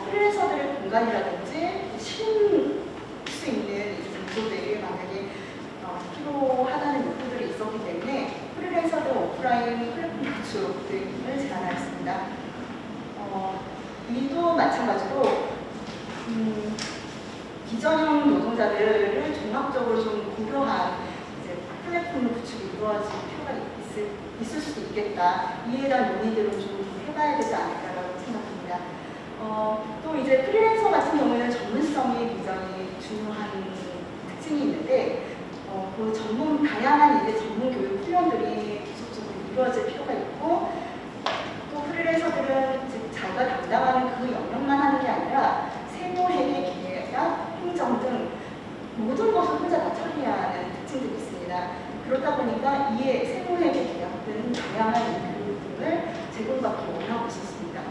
프리랜서들의 공간이라든지 쉴 수 있는 장소들이 만약에 필요하다는 요구들이 있었기 때문에 프리랜서들 오프라인 플랫폼 구축 등을 제안하였습니다. 이도 마찬가지로 비전형 노동자들을 종합적으로 좀 고려한 이제 플랫폼 구축이 이루어질 필요가 있을 수도 있겠다. 이에 대한 논의들을 좀 해봐야 되지 않을까라고 생각합니다. 또 이제 프리랜서 같은 경우에는 전문성이 굉장히 중요한 특징이 있는데 그 다양한 이제 전문 교육 훈련들이 계속적으로 이루어질 필요가 있고 또 프리랜서들은 자기가 담당하는 그 영역만 하는 게 아니라 세무회계, 계약, 행정 등 모든 것을 혼자 다 처리해야 하는 특징들이 있습니다. 그러다 보니까 이에 세무회계, 계약 등 다양한 교육 등을 제공받기 원하고 있었습니다.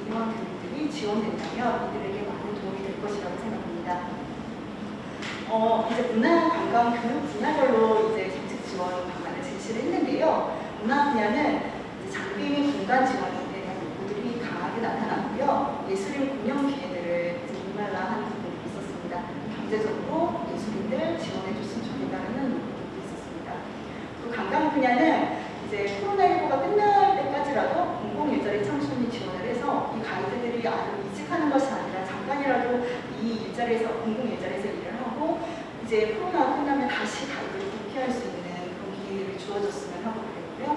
이러한 교육들이 지원된다면 이들에게 많은 도움이 될 것이라고 생각합니다. 이제 문화, 관광, 교육 분야별로 이제 정책 지원 방안을 제시를 했는데요. 문화 분야는 장비 및 공간 지원에 대한 요구들이 강하게 나타났고요. 예술인 공연 기회들을 목말라한 부분이 있었습니다. 경제적으로 예술인들 지원해줬으면 좋겠다는 요구도 있었습니다. 또 관광 분야는 이제 코로나19가 끝날 때까지라도 공공 일자리 창출 및 지원을 해서 이 가이드들이 아주 이직하는 것이 아니라 잠깐이라도 이 일자리에서 공공 일자리에서 일을 하고 이제 코로나가 끝나면 다시 가이드를 복귀할 수 있는 그런 기회를 주어졌으면 하고 그랬고요.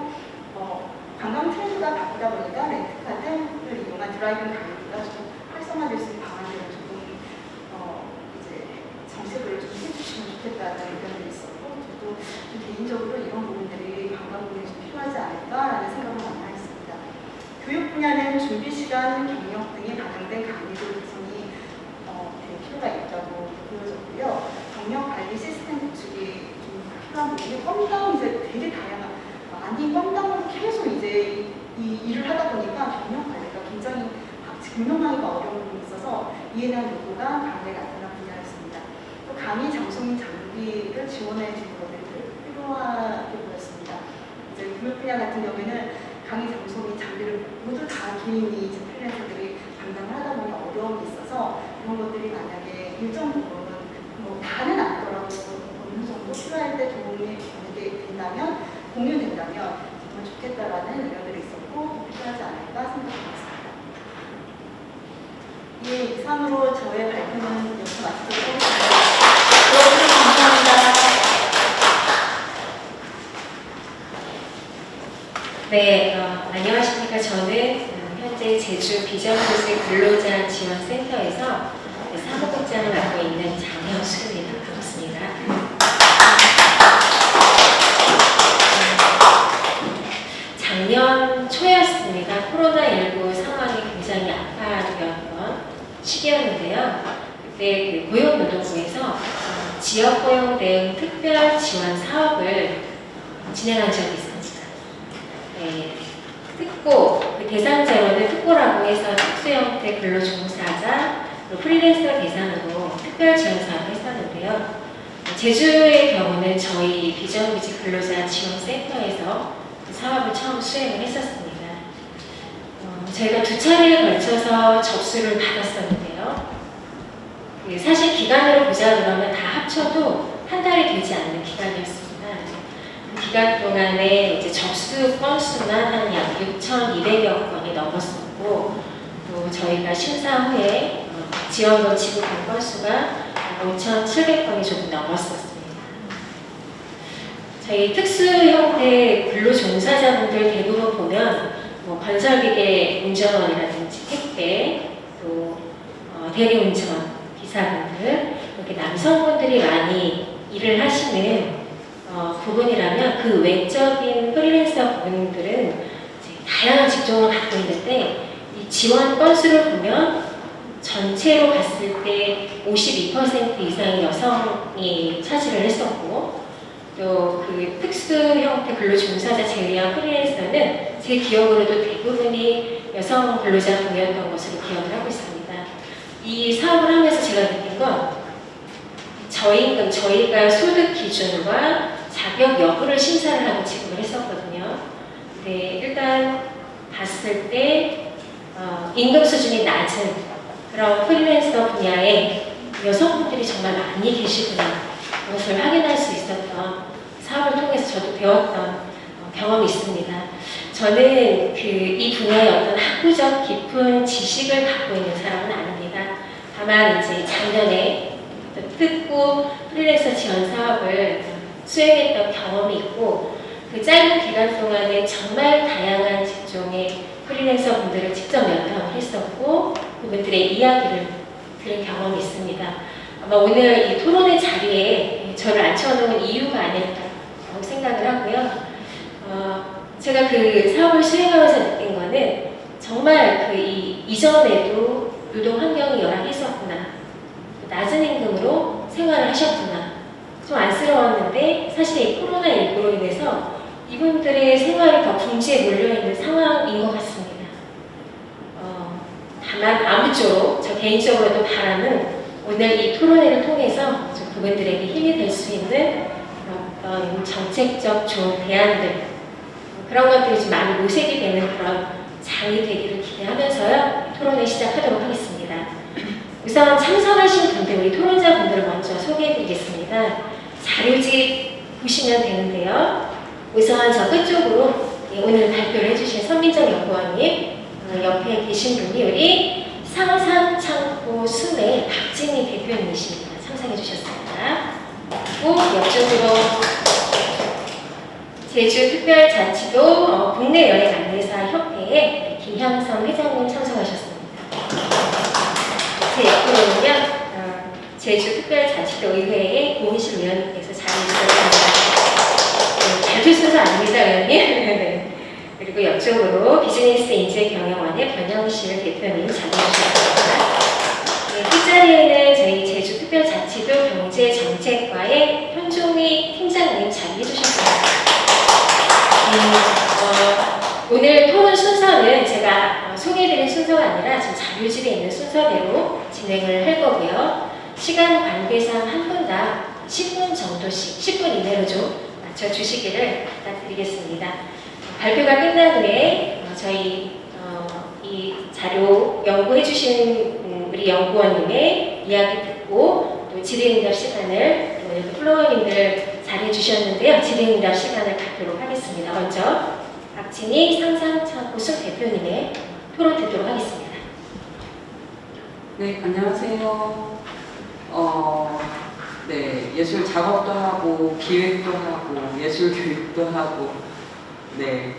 관광 트렌드가 바뀌다 보니까 렌트카 등을 이용한 드라이빙 가이드가 좀 활성화될 수 있는 방안들을 조금 이제 정책을 좀 해주시면 좋겠다는 의견이 있었고 저도 좀 개인적으로 이런 부분들이 관광 부분에 좀 필요하지 않을까라는 생각을 많이 했습니다. 교육 분야는 준비 시간, 경력 등에 반영된 강의들 구성이 될 필요가 있다고 보여졌고요. 경력 관리 시스템 구축이 좀 필요한 부분이 건당 이제 되게 다양한 많이 건당으로 계속 이제 이 일을 하다 보니까 경력 관리가 굉장히 증명하기가 어려운 부분이 있어서 이에 대한 요구가 강하게 나타난 분야였습니다. 또 강의 장소 및 장비를 지원해 주는 것들이 필요하게 보였습니다. 이제 교육 분야 같은 경우에는 강의 장소 및 장비를 모두 다 개인이 프리랜서들이 담당을 하다 보니 어려움이 있어서 이런 것들이 만약에 일정 부분 뭐 다는 아니더라도 어느 정도 필요할 때 도움이 된다면 공유된다면 정말 좋겠다라는 의견들이 있었고 필요하지 않을까 생각합니다. 예, 이상으로 저의 발표는 여기서 마치도록 하겠습니다. 여러분 감사합니다. 네, 안녕하십니까. 저는 현재 제주 비전구직 근로자 지원센터에서 사무국장을 맡고 있는 장현수입니다. 반갑습니다. 작년 초였습니다. 코로나19 상황이 굉장히 악화되었던 시기였는데요. 그때 고용노동부에서 지역고용 대응 특별 지원 사업을 진행한 적이 있습니다. 네, 특고, 그 대상자로는 특고라고 해서 특수형태 근로종사자, 프리랜서 대상으로 특별 지원 사업을 했었는데요. 제주의 경우는 저희 비정규직 근로자 지원센터에서 그 사업을 처음 수행을 했었습니다. 저희가 2차례에 걸쳐서 접수를 받았었는데요. 사실 기간으로 보자 그러면 다 합쳐도 한 달이 되지 않는 기간이었습니다. 그 기간 동안에 이제 접수 건수만 한 약 6,200여 건이 넘었었고, 또 저희가 심사 후에 지원금 지급한 건수가 5,700건이 조금 넘었었습니다. 저희 특수 형태 근로 종사자분들 대부분 보면 건설기계 운전원이라든지 택배, 또 대리운전 기사분들 이렇게 남성분들이 많이 일을 하시는 부분이라면 그 외적인 프리랜서 분들은 다양한 직종을 갖고 있는데 이 지원 건수를 보면 전체로 봤을 때 52% 이상의 여성이 차지를 했었고 또 그 특수 형태 근로종사자 제외한 프리랜서는 제 기억으로도 대부분이 여성 근로자분이었던 것으로 기억을 하고 있습니다. 이 사업을 하면서 제가 느낀 건 저희가 소득 기준과 자격 여부를 심사를 하고 지급을 했었거든요. 네, 일단 봤을 때 임금 수준이 낮은 그런 프리랜서 분야에 여성분들이 정말 많이 계시구나 그것을 확인할 수 있었던 사업을 통해서 저도 배웠던 경험이 있습니다. 저는 이 분야의 어떤 학구적 깊은 지식을 갖고 있는 사람은 아닙니다. 다만 이제 작년에 특구 프리랜서 지원 사업을 수행했던 경험이 있고 그 짧은 기간 동안에 정말 다양한 직종의 프리랜서 분들을 직접 면담을 했었고 그분들의 이야기를 들은 경험이 있습니다. 아마 오늘 이 토론의 자리에 저를 앉혀놓은 이유가 아닐까라고 생각을 하고요. 제가 그 사업을 수행하면서 느낀 거는 정말 이전에도 노동 환경이 열악했었구나. 낮은 임금으로 생활을 하셨구나. 좀 안쓰러웠는데 사실 이 코로나19로 인해서 이분들의 생활이 더 궁지에 몰려있는 상황인 것 같습니다. 다만 아무쪼록 저 개인적으로도 바람은 오늘 이 토론회를 통해서 좀 그분들에게 힘이 될 수 있는 어떤 정책적 좋은 대안들 그런 것들이 좀 많이 모색이 되는 그런 장이 되기를 기대하면서요. 토론회 시작하도록 하겠습니다. 우선 참석하신 분들, 우리 토론자분들을 먼저 소개해드리겠습니다. 자료집 보시면 되는데요. 우선 저 끝쪽으로 오늘 발표를 해주신 선민정 연구원님, 옆에 계신 분이 우리 상상창고 순의 박진희 대표님이십니다. 참석해주셨습니다. 그리고 옆쪽으로 제주특별자치도 국내 여행 안내사 협회의 김향선 회장님 참석하셨습니다. 제 옆으로는요, 제주특별자치도 의회의 고민실 위원님께서 자리해주셨습니다. 발표 순서 아닙니다, 의원님. 네. 그리고 옆쪽으로 비즈니스 인재경영원의 변영실 대표님 자리해주셨습니다. 네, 끝자리에는 저희 제주특별자치도 경제정책과의 현종희 팀장님 자리해주셨습니다. 오늘 토론 순서는 제가 소개해드린 순서가 아니라 지금 자료집에 있는 순서대로 진행을 할 거고요. 시간 관계상 한 분당 10분 정도씩, 10분 이내로 좀 맞춰주시기를 부탁드리겠습니다. 발표가 끝난 후에 저희 이 자료 연구해주신 우리 연구원님의 이야기 듣고 또 질의응답 시간을 또 오늘 플로어님들 잘해주셨는데요. 질의응답 시간을 갖도록 하겠습니다. 먼저 박진희 상상창고 순 대표님의 토론 듣도록 하겠습니다. 네, 안녕하세요. 네, 예술 작업도 하고 기획도 하고 예술 교육도 하고 네,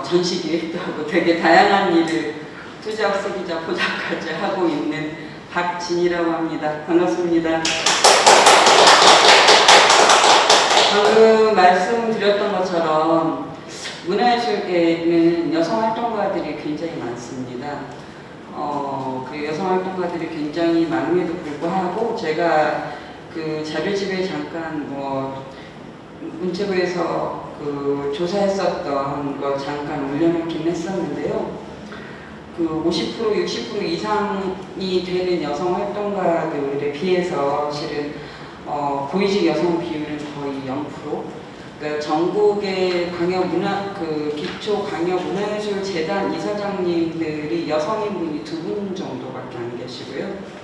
전시 기획도 하고 되게 다양한 일을 투작, 소비자, 포장까지 하고 있는 박진희라고 합니다. 반갑습니다. 방금 말씀드렸던 것처럼 문화예술계는 여성 활동가들이 굉장히 많습니다. 그 여성 활동가들이 굉장히 많음에도 불구하고 제가 그 자료집에 잠깐 문체부에서 그 조사했었던 거 잠깐 올려놓긴 했었는데요. 그 50%, 60% 이상이 되는 여성 활동가들에 비해서 실은 고위직 여성 비율은 거의 0%. 그러니까 전국의 기초 광역문화예술 재단 이사장님들이 여성인 분이 2분 정도밖에 안 계시고요.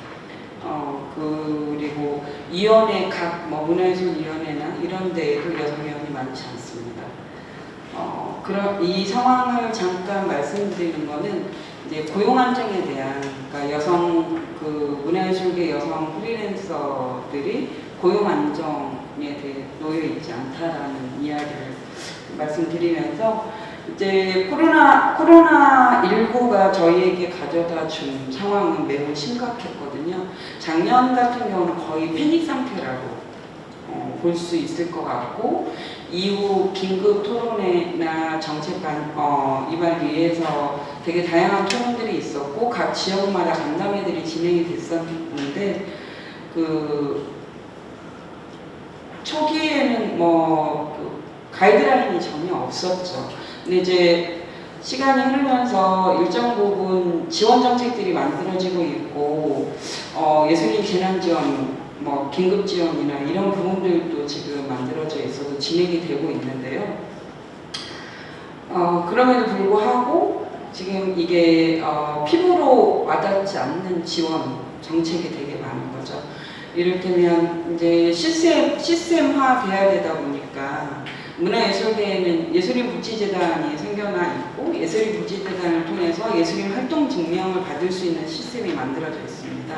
그리고 위원회 문화예술위원회나 이런 데에도 여성위원이 많지 않습니다. 그런 이 상황을 잠깐 말씀드리는 거는 이제 고용 안정에 대한 그러니까 문화예술계 여성 프리랜서들이 고용 안정에 대해 놓여 있지 않다라는 이야기를 말씀드리면서 이제 코로나19가 저희에게 가져다 준 상황은 매우 심각했거든요. 작년 같은 경우는 거의 패닉 상태라고 볼 수 있을 것 같고 이후 긴급 토론회나 정책반 이발위에서 되게 다양한 토론들이 있었고 각 지역마다 간담회들이 진행이 됐었는데 그 초기에는 가이드라인이 전혀 없었죠. 근데 이제 시간이 흐르면서 일정 부분 지원 정책들이 만들어지고 있고 예술인 재난지원, 긴급지원이나 이런 부분들도 지금 만들어져 있어서 진행이 되고 있는데요. 그럼에도 불구하고 지금 이게 피부로 와닿지 않는 지원 정책이 되게 많은 거죠. 이를테면 이제 시스템화 돼야 되다 보니까 문화예술계에는 예술인복지재단이 생겨나 있고 예술인복지재단을 통해서 예술인 활동 증명을 받을 수 있는 시스템이 만들어져 있습니다.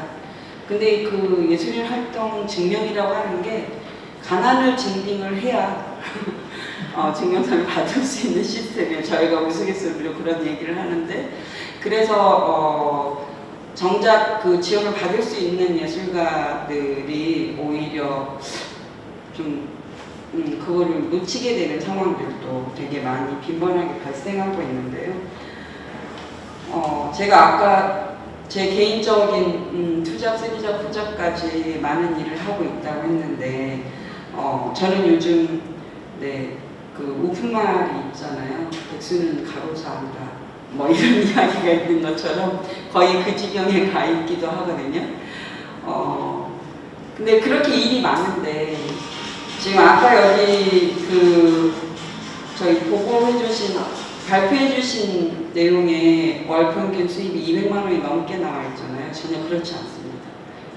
근데 그 예술인 활동 증명이라고 하는 게 가난을 증빙을 해야 증명서를 받을 수 있는 시스템이에요. 저희가 우스갯소리로 그런 얘기를 하는데, 그래서 정작 그 지원을 받을 수 있는 예술가들이 오히려 좀 그거를 놓치게 되는 상황들도 되게 많이 빈번하게 발생하고 있는데요. 제가 아까 제 개인적인 투잡, 세미잡, 투잡까지 많은 일을 하고 있다고 했는데, 저는 요즘 그 우프말이 있잖아요. 백수는 가로사한다. 뭐 이런 이야기가 있는 것처럼 거의 그 지경에 가 있기도 하거든요. 근데 그렇게 일이 많은데 지금 아까 여기 저희 보고해주신 발표해주신 내용에 월 평균 수입이 200만 원이 넘게 나와 있잖아요. 전혀 그렇지 않습니다.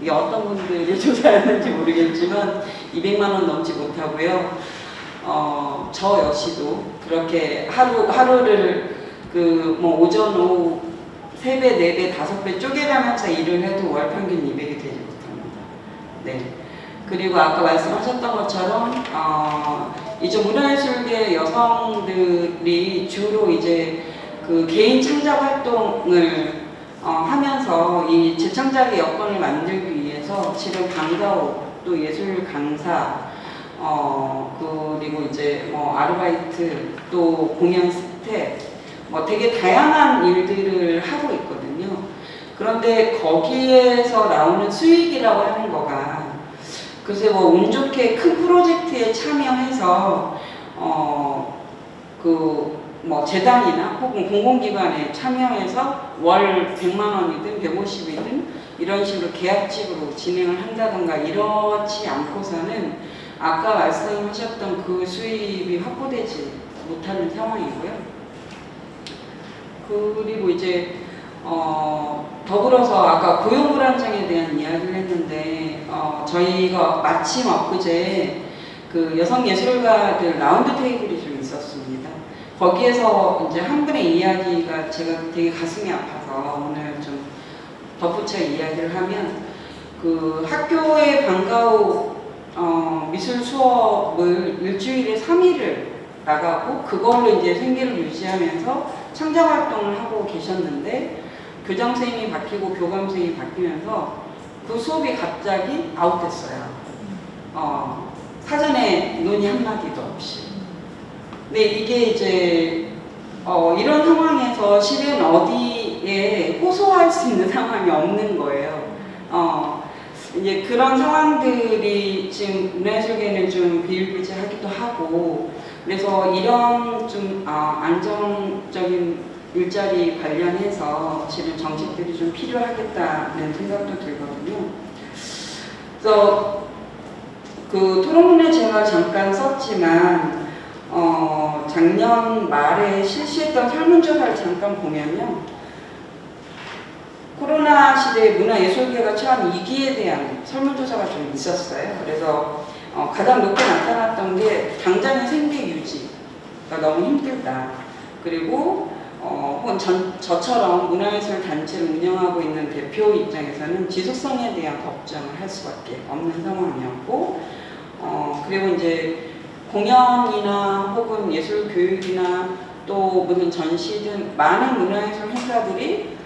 이게 어떤 분들이 조사했는지 모르겠지만 200만 원 넘지 못하고요. 저 역시도 그렇게 하루를 뭐 오전, 오후 3배, 4배, 5배 쪼개가면서 일을 해도 월 평균 200이 되지 못합니다. 네. 그리고 아까 말씀하셨던 것처럼, 이제 문화예술계 여성들이 주로 이제 그 개인 창작 활동을 하면서 이 재창작의 여건을 만들기 위해서 지금 방과후 또 예술 강사, 그리고 이제 뭐 아르바이트 또 공연 스텝 뭐 되게 다양한 일들을 하고 있거든요. 그런데 거기에서 나오는 수익이라고 하는 거가 글쎄 뭐 운 좋게 큰 프로젝트에 참여해서 뭐 재단이나 혹은 공공기관에 참여해서 월 100만 원이든 150이든 이런 식으로 계약직으로 진행을 한다던가 이렇지 않고서는 아까 말씀하셨던 그 수입이 확보되지 못하는 상황이고요. 그리고 이제 더불어서 아까 고용불안정에 대한 이야기를 했는데 저희가 마침 엊그제 그 여성 예술가들 라운드 테이블이 좀 있었습니다. 거기에서 이제 한 분의 이야기가 제가 되게 가슴이 아파서 오늘 좀 덧붙여 이야기를 하면 그 학교의 방과후 미술 수업을 일주일에 3일을 나가고 그걸로 이제 생계를 유지하면서 창작 활동을 하고 계셨는데 교장 선생님이 바뀌고 교감 선생님이 바뀌면서 그 수업이 갑자기 아웃됐어요. 사전에 논의 한마디도 없이. 근데 이게 이제 이런 상황에서 실은 어디에 호소할 수 있는 상황이 없는 거예요. 이제 그런 상황들이 지금 문화예술계는 좀 비일비재하기도 하고, 그래서 이런 좀 안정적인 일자리 관련해서 실은 정책들이 좀 필요하겠다는 생각도 들거든요. 그래서 그 토론문에 제가 잠깐 썼지만 작년 말에 실시했던 설문조사를 잠깐 보면요. 코로나 시대에 문화예술계가 처한 위기에 대한 설문조사가 좀 있었어요. 그래서 가장 높게 나타났던 게 당장의 생계 유지가 너무 힘들다. 그리고 혹은 저처럼 문화예술 단체를 운영하고 있는 대표 입장에서는 지속성에 대한 걱정을 할 수밖에 없는 상황이었고, 그리고 이제 공연이나 혹은 예술 교육이나 또 무슨 전시든 많은 문화예술 행사들이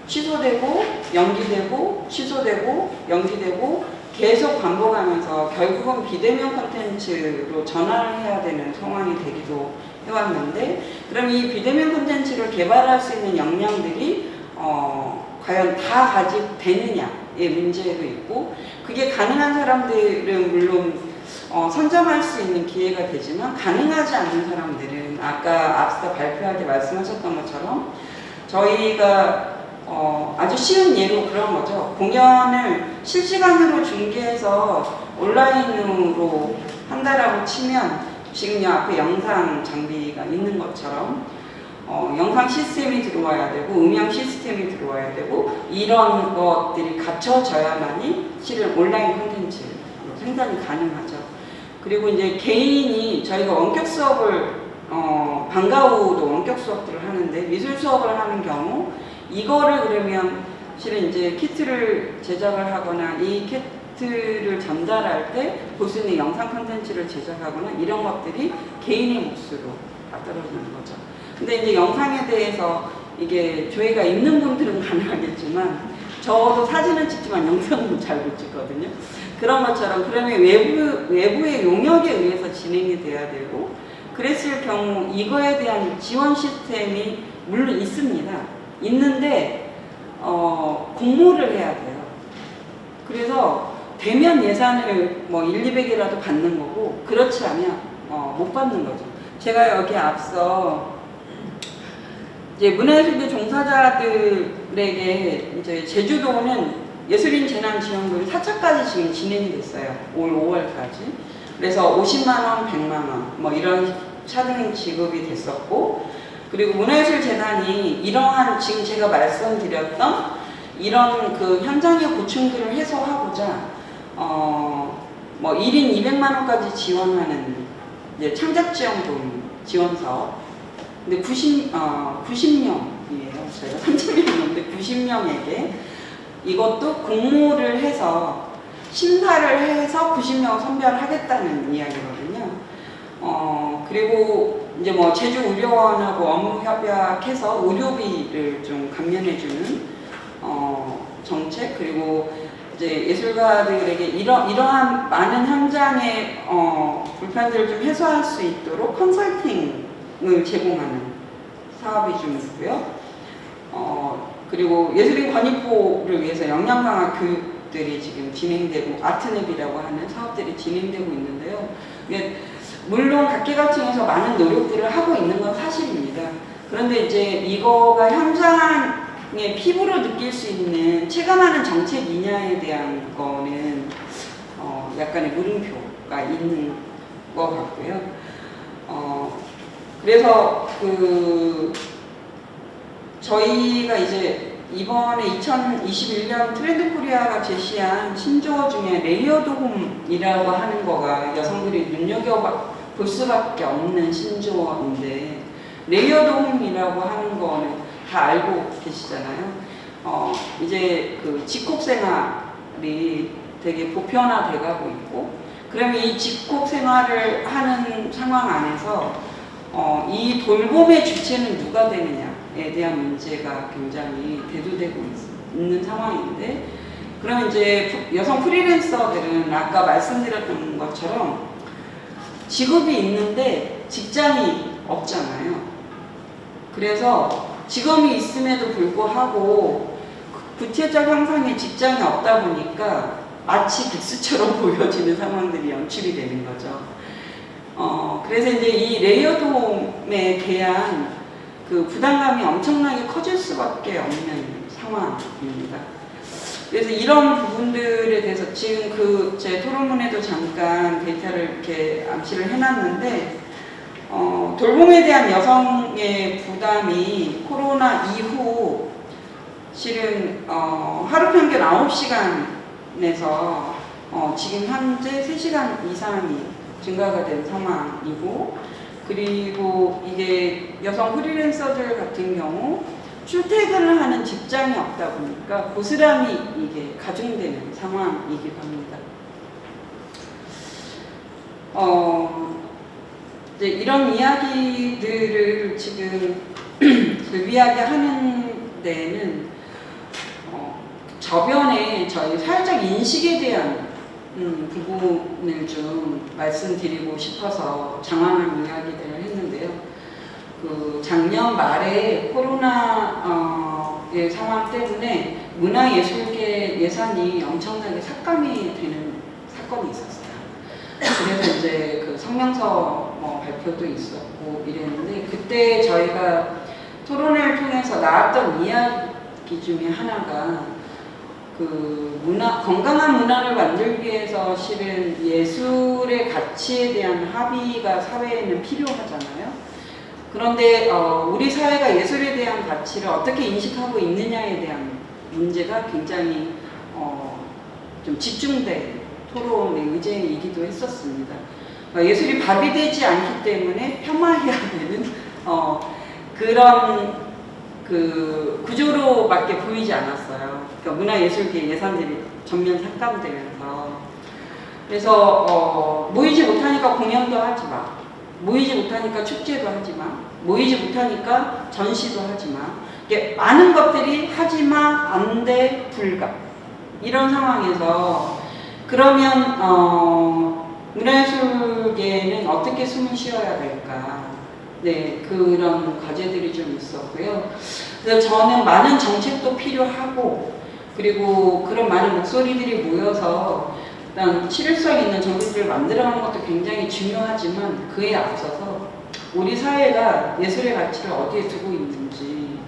취소되고 연기되고 취소되고 연기되고 계속 반복하면서 결국은 비대면 콘텐츠로 전환을 해야 되는 상황이 되기도 해왔는데, 그럼 이 비대면 콘텐츠를 개발할 수 있는 역량들이 과연 다 가집되느냐의 문제도 있고, 그게 가능한 사람들은 물론 선점할 수 있는 기회가 되지만 가능하지 않는 사람들은 아까 앞서 발표할 때 말씀하셨던 것처럼 저희가 아주 쉬운 예로 그런 거죠. 공연을 실시간으로 중계해서 온라인으로 한다라고 치면 지금 요 앞에 영상 장비가 있는 것처럼 영상 시스템이 들어와야 되고 음향 시스템이 들어와야 되고 이런 것들이 갖춰져야만이 실은 온라인 콘텐츠 생산이 가능하죠. 그리고 이제 개인이 저희가 원격 수업을 방과 후도 원격 수업들을 하는데 미술 수업을 하는 경우 이거를 그러면 실은 이제 키트를 제작을 하거나 이 키트를 전달할 때 볼 수 있는 영상 콘텐츠를 제작하거나 이런 것들이 개인의 몫으로 다 떨어지는 거죠. 근데 이제 영상에 대해서 이게 조회가 있는 분들은 가능하겠지만 저도 사진은 찍지만 영상은 잘 못 찍거든요. 그런 것처럼 그러면 외부의 용역에 의해서 진행이 돼야 되고 그랬을 경우 이거에 대한 지원 시스템이 물론 있습니다. 있는데 공모를 해야 돼요. 그래서 되면 예산을 뭐 1,200이라도 받는 거고 그렇지 않으면 못 받는 거죠. 제가 여기 앞서 이제 문화예술계 종사자들에게 이제 제주도는 예술인 재난지원금이 4차까지 지금 진행이 됐어요. 올 5월까지. 그래서 50만 원, 100만 원 뭐 이런 차등 지급이 됐었고 그리고 문화예술재단이 이러한 지금 제가 말씀드렸던 이런 그 현장의 고충들을 해소하고자 뭐 1인 200만 원까지 지원하는 이제 창작지원금 지원 사업. 근데 90명이에요. 저희가 3,000명인데 90명에게 이것도 공모를 해서 심사를 해서 90명 선별하겠다는 이야기거든요. 그리고 이제 뭐 제주의료원하고 업무 협약해서 의료비를 좀 감면해주는 정책 그리고 이제 예술가들에게 이러한 많은 현장의 불편들을 좀 해소할 수 있도록 컨설팅을 제공하는 사업이 좀 있고요. 그리고 예술인 권익보를 위해서 역량 강화 교육들이 지금 진행되고 아트냅이라고 하는 사업들이 진행되고 있는데요. 물론 각계각층에서 많은 노력들을 하고 있는 건 사실입니다. 그런데 이제 이거가 현장에 피부로 느낄 수 있는 체감하는 정책이냐에 대한 거는 약간의 물음표가 있는 것 같고요. 그래서 저희가 이제 이번에 2021년 트렌드 코리아가 제시한 신조어 중에 레이어드 홈이라고 하는 거가 여성들이 눈여겨볼 수밖에 없는 신조어인데 레이어드 홈이라고 하는 거는 다 알고 계시잖아요. 이제 그 집콕 생활이 되게 보편화돼 가고 있고 그러면 이 집콕 생활을 하는 상황 안에서 이 돌봄의 주체는 누가 되느냐에 대한 문제가 굉장히 대두되고 있는 상황인데 그러면 이제 여성 프리랜서들은 아까 말씀드렸던 것처럼 직업이 있는데 직장이 없잖아요. 그래서 직업이 있음에도 불구하고 구체적 형상의 직장이 없다 보니까 마치 백수처럼 보여지는 상황들이 연출이 되는 거죠. 그래서 이제 이 레이어드홈에 대한 그 부담감이 엄청나게 커질 수밖에 없는 상황입니다. 그래서 이런 부분들에 대해서 지금 제 토론문에도 잠깐 데이터를 이렇게 암시를 해놨는데, 돌봄에 대한 여성의 부담이 코로나 이후 실은 하루 평균 9시간에서 지금 현재 3시간 이상이 증가가 된 상황이고, 그리고 이게 여성 프리랜서들 같은 경우 출퇴근을 하는 직장이 없다 보니까 고스란히 이게 가중되는 상황이기도 합니다. 이제 이런 이야기들을 지금 이야기하는 데는 저변에 저희 사회적 인식에 대한 부분을 좀 말씀드리고 싶어서 장황한 이야기들을 했는데요. 작년 말에 코로나의 상황 때문에 문화예술계 예산이 엄청나게 삭감이 되는 사건이 있었어요. 그래서 이제 성명서 발표도 있었고 이랬는데, 그때 저희가 토론회를 통해서 나왔던 이야기 중에 하나가 건강한 문화를 만들기 위해서 실은 예술의 가치에 대한 합의가 사회에는 필요하잖아요. 그런데 우리 사회가 예술에 대한 가치를 어떻게 인식하고 있느냐에 대한 문제가 굉장히 좀 집중된 토론의 의제이기도 했었습니다. 예술이 밥이 되지 않기 때문에 폄하해야 되는 그런 그 구조로밖에 보이지 않았어요. 그러니까 문화예술계 예산들이 전면 삭감되면서. 그래서 모이지 못하니까 공연도 하지 마, 모이지 못하니까 축제도 하지 마, 모이지 못하니까 전시도 하지 마. 이게 많은 것들이 하지 마, 안 돼, 불가. 이런 상황에서 그러면 문화예술계는 어떻게 숨을 쉬어야 될까? 네, 그런 과제들이 좀 있었고요. 그래서 저는 많은 정책도 필요하고, 그리고 그런 많은 목소리들이 모여서 일단 실효성 있는 정책들을 만들어가는 것도 굉장히 중요하지만, 그에 앞서서 우리 사회가 예술의 가치를 어디에 두고 있는지,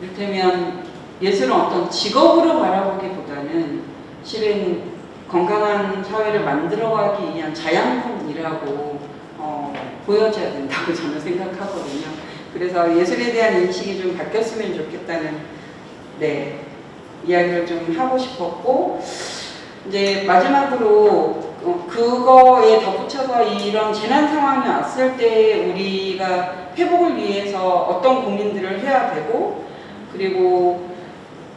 이를테면 예술은 어떤 직업으로 바라보기보다는 실은 건강한 사회를 만들어가기 위한 자양분이라고 보여져야 된다고 저는 생각하거든요. 그래서 예술에 대한 인식이 좀 바뀌었으면 좋겠다는 이야기를 좀 하고 싶었고, 이제 마지막으로 그거에 덧붙여서 이런 재난 상황이 왔을 때 우리가 회복을 위해서 어떤 고민들을 해야 되고, 그리고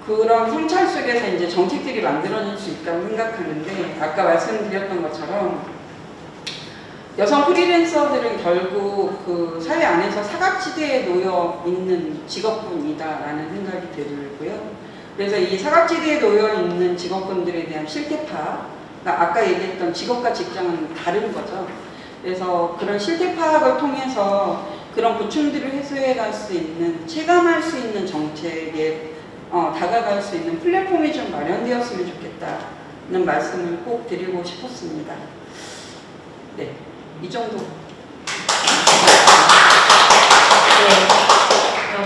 그런 성찰 속에서 이제 정책들이 만들어질 수 있다고 생각하는데, 아까 말씀드렸던 것처럼 여성 프리랜서들은 결국 그 사회 안에서 사각지대에 놓여 있는 직업군이다라는 생각이 들고요. 그래서 이 사각지대에 놓여 있는 직업군들에 대한 실태 파악, 아까 얘기했던 직업과 직장은 다른 거죠. 그래서 그런 실태 파악을 통해서 그런 고충들을 해소해 갈 수 있는, 체감할 수 있는 정책에 다가갈 수 있는 플랫폼이 좀 마련되었으면 좋겠다는 말씀을 꼭 드리고 싶었습니다. 네, 이 정도.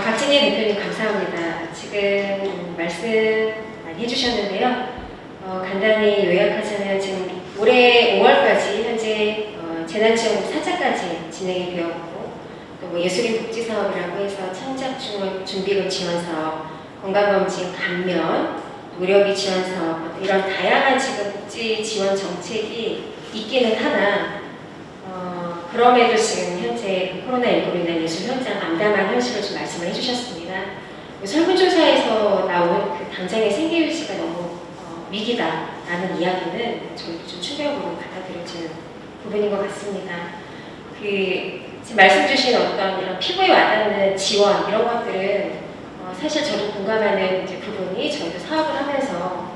박진희 대표님 감사합니다. 지금 말씀 많이 해주셨는데요. 간단히 요약하자면 지금 올해 5월까지 현재 재난지원금 4차까지 진행이 되었고, 또 예술인 복지사업이라고 해서 창작 준비금 지원사업, 건강검진, 감면, 의료비 지원사업, 이런 다양한 지금 복지 지원 정책이 있기는 하나, 그럼에도 지금 현재 코로나19로 인한 예술 현장 암담한 현실을 좀 말씀을 해주셨습니다. 설문조사에서 나온 그 당장의 생계유지가 너무 위기다라는 이야기는 저희도 좀 충격으로 받아들여지는 부분인 것 같습니다. 지금 말씀 주신 어떤 이런 피부에 와닿는 지원 이런 것들은 사실 저도 공감하는 이제 부분이, 저희도 사업을 하면서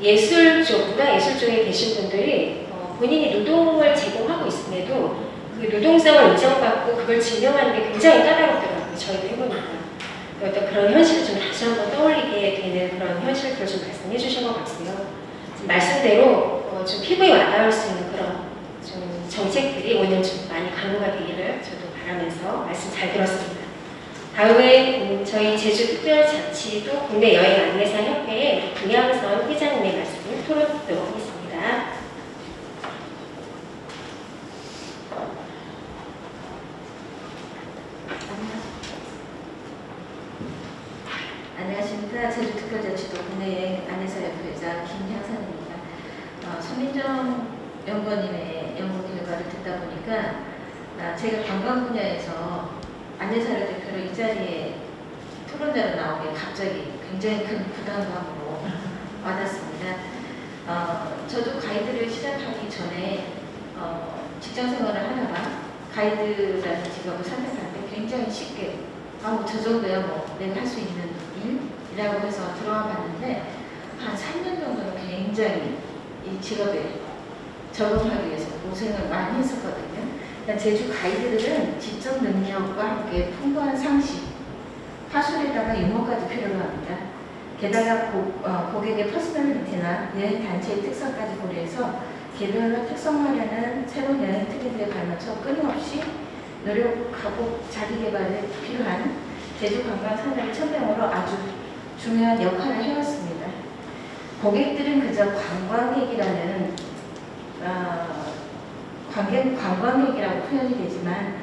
예술 쪽, 문화예술 쪽에 계신 분들이 본인이 노동을 제공하고 있음에도 그 노동성을 인정받고 그걸 증명하는 게 굉장히 까다롭더라고요. 저희도 해보니까. 어떤 그런 현실을 좀 다시 한번 떠올리게 되는 그런 현실들을 좀 말씀해 주신 것 같고요. 지금 말씀대로 좀 피부에 와닿을 수 있는 그런 좀 정책들이 오늘 좀 많이 강화가 되기를 저도 바라면서 말씀 잘 들었습니다. 다음에 저희 제주특별자치도 국내 여행 안내사 협회의 김양선 회장님의 말씀을 토론 듣도록 하겠습니다. 안녕하십니까. 제주특별자치도 국내 안내사협회 회장 김향선입니다. 손민정 연구원님의 연구 결과를 듣다 보니까 제가 관광 분야에서 안내사를 대표로 이 자리에 토론자로 나오게 갑자기 굉장히 큰 부담감으로 와닿습니다. 저도 가이드를 시작하기 전에 직장생활을 하다가 가이드라는 직업을 선택할 때 굉장히 쉽게 저 정도야 뭐 내가 할 수 있는 일이라고 해서 들어와 봤는데, 한 3년 정도는 굉장히 이 직업에 적응하기 위해서 고생을 많이 했었거든요. 그러니까 제주 가이드들은 지적 능력과 함께 풍부한 상식, 화술에다가 유머까지 필요로 합니다. 게다가 고객의 퍼스널리티나 여행 단체의 특성까지 고려해서 개별로 특성화하려는 새로운 여행 트렌드에 발맞춰 끊임없이 노력하고 자기 개발에 필요한 제주 관광 산업의 천명으로 아주 중요한 역할을 해왔습니다. 고객들은 그저 관광객이라는 관광객이라고 표현이 되지만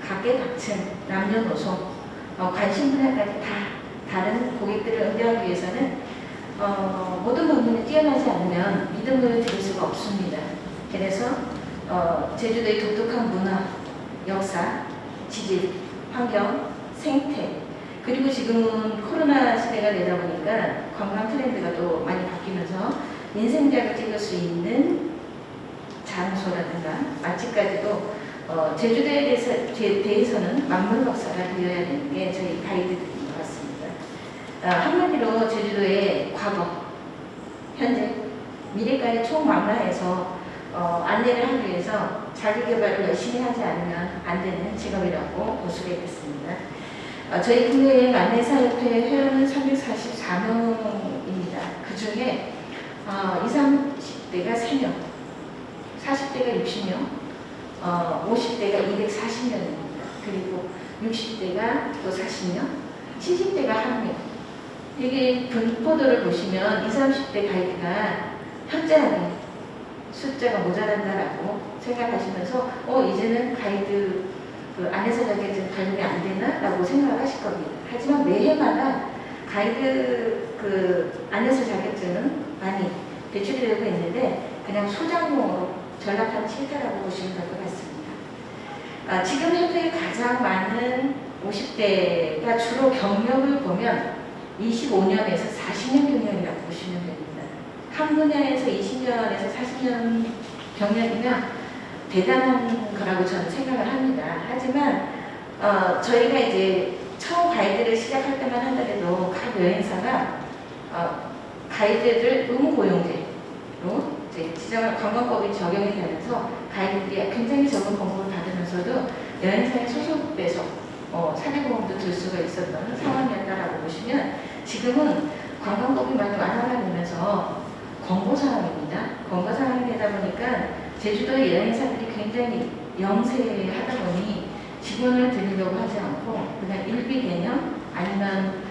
각계각층, 남녀노소, 관심 분야까지 다 다른 고객들을 응대하기 위해서는 모든 부분이 뛰어나지 않으면 믿음을 드릴 수가 없습니다. 그래서 제주도의 독특한 문화, 역사, 지질, 환경, 생태, 그리고 지금은 코로나 시대가 되다 보니까 관광 트렌드가 또 많이 바뀌면서 인생작을 찍을 수 있는 장소라든가 맛집까지도 제주도에 대해서는 만물 박사가 되어야 되는 게 저희 가이드들인 것 같습니다. 한마디로 제주도의 과거, 현재, 미래까지 총망라해서 안내를 하기 위해서 자기개발을 열심히 하지 않으면 안 되는 직업이라고 볼 수가 있겠습니다. 저희 국내여행 안내사협회 회원은 344명입니다. 그 중에 20, 30대가 3명, 40대가 60명, 50대가 240명입니다. 그리고 60대가 또 40명, 70대가 1명. 이게 분포도를 보시면 20, 30대 가이드가 현저하게 숫자가 모자란다라고 생각하시면서 이제는 가이드 안내사 자격증 발급이 안 되나? 라고 생각하실 겁니다. 하지만 매해마다 가이드 안내사 자격증은 많이 배출이 되고 있는데 그냥 소장용으로 전락한 실태라고 보시면 될 것 같습니다. 지금 현재 가장 많은 50대가 주로 경력을 보면 25년에서 40년 경력이라고 보시면 됩니다. 한 분야에서 20년에서 40년 경력이면 대단한 거라고 저는 생각을 합니다. 하지만 저희가 이제 처음 가이드를 시작할 때만 하더라도 각 여행사가 가이드를 의무고용제로 지정을 관광법이 적용이 되면서 가이드들이 굉장히 적은 봉급을 받으면서도 여행사에 소속돼서 사례보험도 들 수가 있었던 상황이었다라고 보시면 지금은 관광법이 많이 완화가 되면서 권고사항입니다. 권고사항이 되다 보니까 제주도의 여행사들이 굉장히 영세하다 보니 직원을 들이려고 하지 않고 그냥 일비 개념 아니면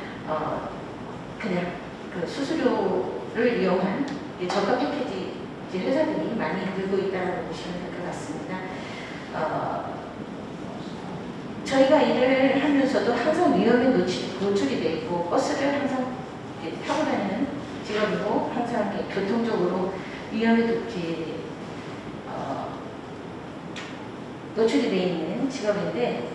그냥 그 수수료를 이용한 저가 패키지 회사들이 많이 늘고 있다고 보시면 될 것 같습니다. 저희가 일을 하면서도 항상 위험에 노출이 되어 있고 버스를 항상 타고 다니는 직업이고 항상 교통적으로 위험에 노출이 되어 있는 직업인데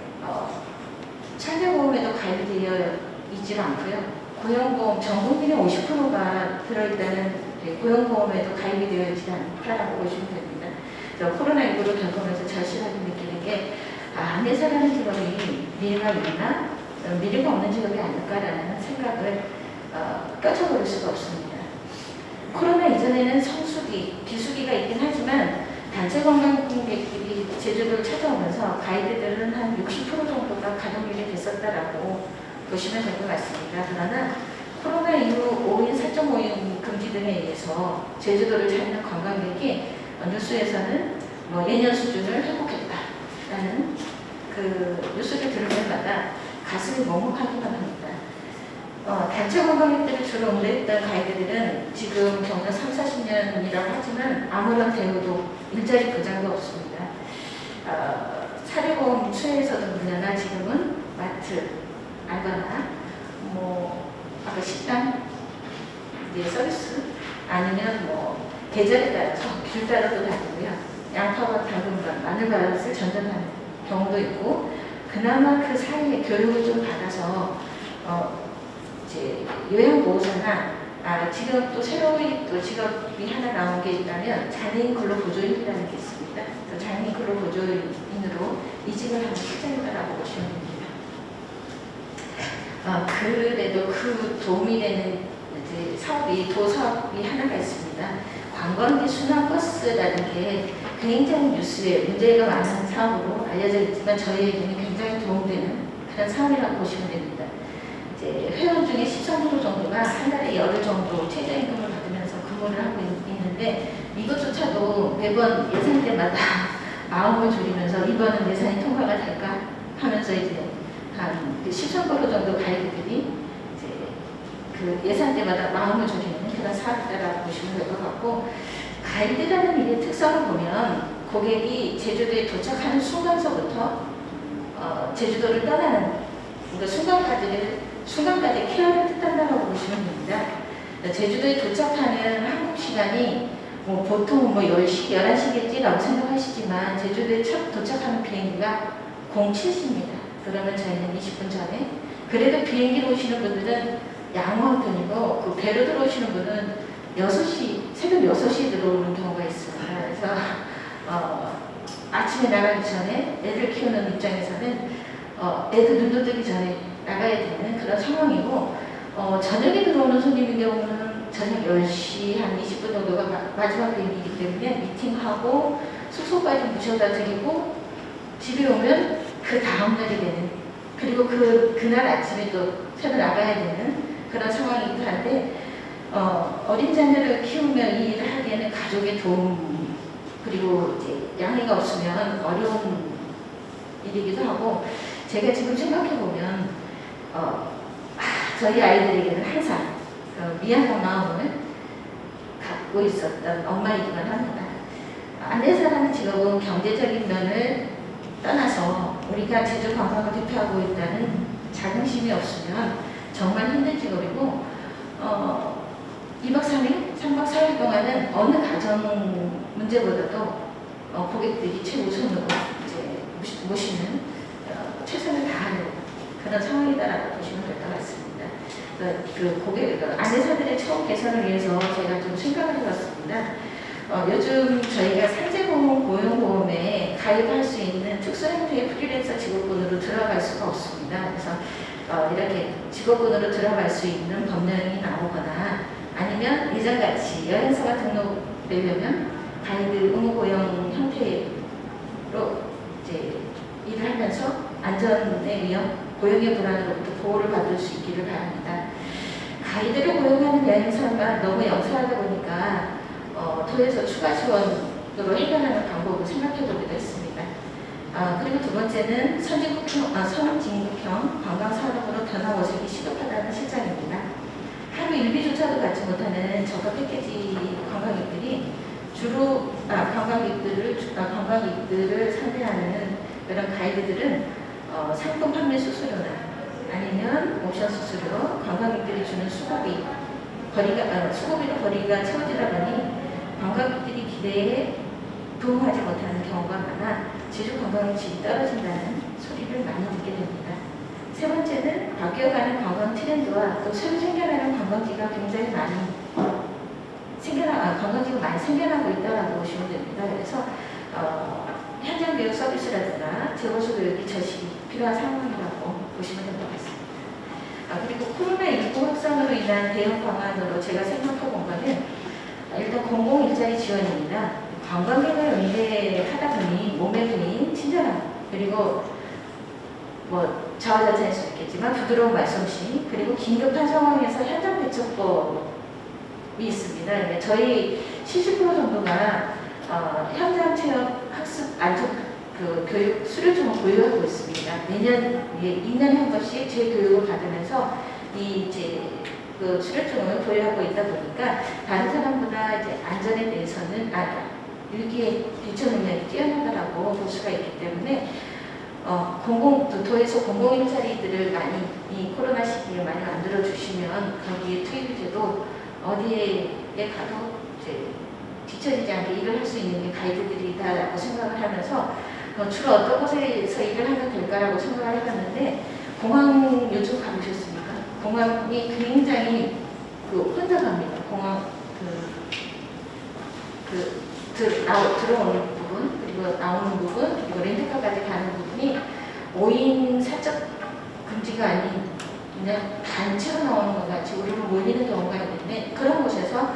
창자보험에도 가입되어 있지는 않고요. 고용보험 전 국민의 50%가 들어있다는 고용보험에도 가입이 되어 있지 않다라고 보시면 됩니다. 코로나19를 겪으면서 절실하게 느끼는 게 안내사라는 직업이 미래가 있나? 미래가 없는 직업이 아닐까라는 생각을 껴쳐버릴 수가 없습니다. 코로나 이전에는 성수기, 비수기가 있긴 하지만 단체 관광객들이 제주도를 찾아오면서 가이드들은 한 60% 정도가 가동률이 됐었다라고 보시면 될 것 같습니다. 그러나 코로나 이후 5인, 4.5인 금지 등에 의해서 제주도를 찾는 관광객이 뉴스에서는 예년 수준을 회복했다라는 그 뉴스를 들을 때마다 가슴이 먹먹하기만 합니다. 단체 관광객들을 주로 응대했던 가이드들은 지금 경력 3, 40년이라고 하지만 아무런 대우도 일자리 보장도 없습니다. 사례보험 수혜에서도 문제나 지금은 마트 알거나 아까 식당 서비스 아니면 계절에 따라서 길 따라도 다니고요. 양파와 당근과 마늘밭을 전전하는 경우도 있고 그나마 그 사이에 교육을 좀 받아서 이제 요양보호사나 지금 또 새로운 또 직업이 하나 나온 게 있다면 장애인 근로보조인이라는 게 있습니다. 장애인 근로보조인으로 이직을 하는 실정이라고 보시면 됩니다. 그래도 그 도움이 되는 이제 사업이 도사업이 하나가 있습니다. 관광지 순환버스라는 게 굉장히 뉴스에 문제가 많은 사업으로 알려져 있지만 저희에게는 굉장히 도움되는 그런 사업이라고 보시면 됩니다. 이제 회원 중에 13% 정도가 한 달에 열흘 정도 최저임금을 받으면서 근무를 하고 있는데 이것조차도 매번 예산 때마다 마음을 졸이면서 이번은 예산이 통과가 될까 하면서 이제 한 13% 정도 가이드들이 이제 그 예산 때마다 마음을 졸이는 그런 사업이라고 보시면 될 것 같고 가이드라는 일의 특성을 보면 고객이 제주도에 도착하는 순간서부터 제주도를 떠나는 그러니까 순간 가지는 순간까지 케어를 뜻한다고 보시면 됩니다. 제주도에 도착하는 한국 시간이 뭐 보통 뭐 10시, 11시겠지라고 생각하시지만 제주도에 첫 도착하는 비행기가 07시입니다. 그러면 저희는 20분 전에 그래도 비행기로 오시는 분들은 양호한 편이고 그 배로 들어오시는 분은 6시, 새벽 6시에 들어오는 경우가 있습니다. 그래서 아침에 나가기 전에 애들 키우는 입장에서는 애들 눈도 뜨기 전에 나가야 되는 그런 상황이고 저녁에 들어오는 손님의 경우는 저녁 10시 한 20분 정도가 마지막 비행기이기 때문에 미팅하고 숙소까지 모셔다 드리고 집에 오면 그 다음날이 되는 그리고 그날 아침에 또 새로 나가야 되는 그런 상황이기도 한데 어린 자녀를 키우며 이 일을 하기에는 가족의 도움 그리고 이제 양해가 없으면 어려운 일이기도 하고 제가 지금 생각해보면 저희 아이들에게는 항상 미안한 마음을 갖고 있었던 엄마이기만 합니다. 안내사라는 직업은 경제적인 면을 떠나서 우리가 제주 관광을 대표하고 있다는 자긍심이 없으면 정말 힘든 직업이고 2박 3일, 3박 4일 동안은 어느 가정 문제보다도 고객들이 최우선으로 이제 모시는 최선을 다하는 그런 상황이다라고 보시면 될 것 같습니다. 안내사들의 처우 개선을 위해서 제가 좀 생각을 해봤습니다. 요즘 저희가 상제보험 고용보험에 가입할 수 있는 특수형태의 프리랜서 직업군으로 들어갈 수가 없습니다. 그래서 이렇게 직업군으로 들어갈 수 있는 법령이 나오거나 아니면 예전같이 여행사가 등록되려면 가이드 의무고용 형태로 이제 일을 하면서 안전의 위험, 고용의 불안으로부터 보호를 받을 수 있기를 바랍니다. 가이드를 고용하는 여행사가 너무 영세하다 보니까 도에서 추가 지원으로 해결하는 방법을 생각해보기도 했습니다. 그리고 두 번째는 선진국형 관광산업으로 변화모색이 시급하다는 실정입니다. 하루 일비조차도 갖지 못하는 저가 패키지 관광객들이 주로 관광객들을 상대하는 그런 가이드들은 상품 판매 수수료나 아니면 옵션 수수료, 관광객들이 주는 수고비로 거리가 채워지다 보니 관광객들이 기대에 부응하지 못하는 경우가 많아 제주 관광의 질이 떨어진다는 소리를 많이 듣게 됩니다. 세 번째는 바뀌어가는 관광 트렌드와 또 새로 생겨나는 관광지가 굉장히 많이 관광지가 많이 생겨나고 있다고 보시면 됩니다. 그래서 현장 교육 서비스라든가 재고수 교육이 저실이 필요한 상황이라고 보시면 될 것 같습니다. 그리고 코로나19 확산으로 인한 대응 방안으로 제가 생각해 본 거는 일단 공공일자리 지원입니다. 관광객을 응대하다 보니 몸에 배인 친절함 그리고 뭐 자화자찬일 수 있겠지만 부드러운 말솜씨 그리고 긴급한 상황에서 현장 대처법이 있습니다. 저희 70% 정도가 현장 체험 학습 안전 교육 수료증을 보유하고 있습니다. 매년 2년에 한 번씩 재교육을 받으면서 그 수료증을 보유하고 있다 보니까 다른 사람보다 이제 안전에 대해서는 위기에 대처 능력이 뛰어나다라고 볼 수가 있기 때문에 도에서 공공일자리들을 많이 이 코로나 시기에 많이 만들어 주시면 거기에 투입돼도 어디에 가도 이제 뒤처지지 않게 일을 할 수 있는 게 가이드들이다라고 생각을 하면서 주로 어떤 곳에서 일을 하면 될까라고 생각을 해봤는데 공항 요즘 가보셨습니까? 공항이 굉장히 혼자 갑니다. 공항 들어오는 부분 그리고 나오는 부분 그리고 렌트카까지 가는 부분이 5인 사적 금지가 아닌 그냥 단체로 나오는 것 같이 우리로 몰리는 경우가 있는데 그런 곳에서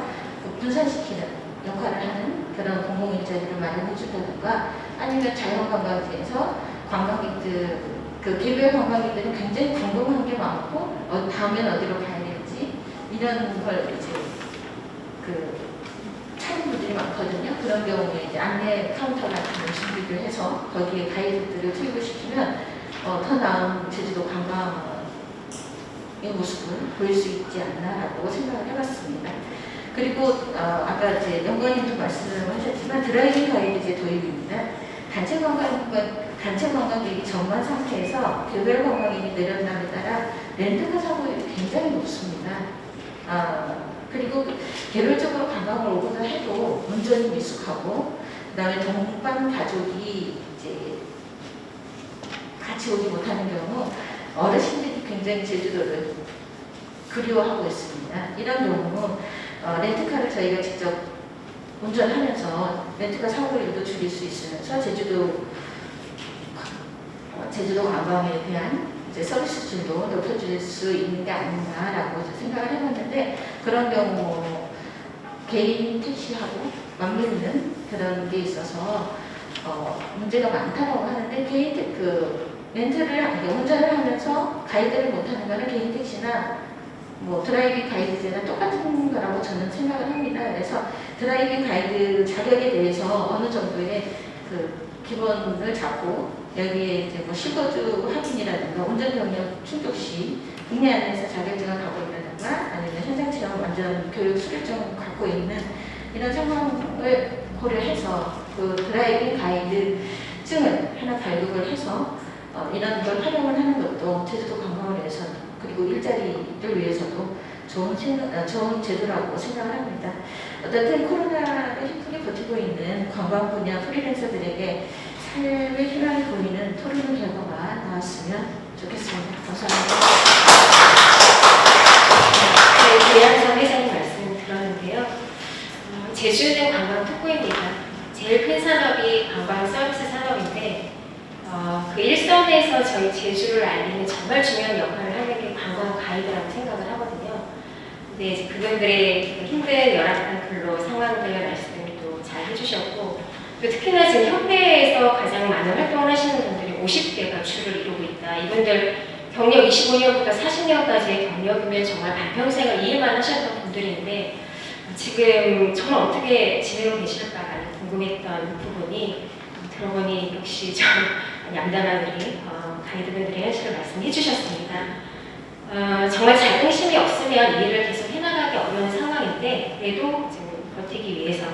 분산시키는 역할을 하는 그런 공공일자리를 마련해 준다든가 아니면 자연관광지에서 관광객들 개별 관광객들은 굉장히 궁금한 게 많고 다음엔 어디로 가야 될지 이런 걸 이제 찾는 분들이 많거든요. 그런 경우에 이제 안내 카운터 같은 걸 준비를 해서 거기에 가이드들을 투입을 시키면 더 나은 제주도 관광의 모습을 보일 수 있지 않나라고 생각을 해봤습니다. 그리고 아까 이제 연구원님도 말씀하셨지만 드라이빙 가이드제 도입입니다. 단체 관광객이 전무한 상태에서 개별 관광객이 늘어남에 따라 렌트카 사고율이 굉장히 높습니다. 그리고 개별적으로 관광을 오거나 해도 운전이 미숙하고, 그다음에 동반 가족이 이제 같이 오지 못하는 경우 어르신들이 굉장히 제주도를 그리워하고 있습니다. 이런 경우 렌트카를 저희가 직접 운전하면서 렌트카 사고율도 줄일 수 있으면서 제주도 관광에 대한 이제 서비스줄도 높여줄 수 있는 게 아닌가라고 생각을 해봤는데, 그런 경우 개인 택시하고 맞물리는 그런 게 있어서 문제가 많다고 하는데, 개인 렌트를 운전을 하면서 가이드를 못하는 거는 개인 택시나 뭐 드라이빙 가이드제나 똑같은 거라고 저는 생각을 합니다. 그래서 드라이빙 가이드 자격에 대해서 어느 정도의 기본을 잡고, 여기에 이제 뭐 실거주 확인이라든가 운전 경력 충족 시 국내 안에서 자격증을 갖고 있다든가 아니면 현장 체험 완전 교육 수료증을 갖고 있는 이런 상황을 고려해서 드라이빙 가이드증을 하나 발급을 해서 이런 걸 활용을 하는 것도 제주도 관광을 위해서, 그리고 일자리를 위해서도 좋은 제도라고 생각을 합니다. 어쨌든 코로나를 힘들게 버티고 있는 관광 분야 프리랜서들에게 삶의 희망이 보이는 토론 결과가 나왔으면 좋겠습니다. 감사합니다. 네, 배양선 회장님 말씀 들었는데요. 제주는 관광 특구입니다. 제일 큰 산업이 관광 서비스 산업인데, 그 일선에서 저희 제주를 알리는 정말 중요한 역할을 하는 게 관광 가이드라고 생각을 하거든요. 근데 이제 그분들의 힘든 열악한 근로 상황들 말씀도 잘 해주셨고, 또 특히나 지금 협회에서 가장 많은 활동을 하시는 분들이 50대가 주를 이루고 있다. 이분들 경력 25년부터 40년까지의 경력이면 정말 반평생을 이 일만 하셨던 분들인데, 지금 저는 어떻게 지내고 계실까 많이 궁금했던 부분이, 들어보니 역시 좀 얌전한 우리 가이드분들의 현실을 말씀해 주셨습니다. 정말 자긍심이 없으면 이 일을 계속 해나가기 어려운 상황인데, 그래도 지금 버티기 위해서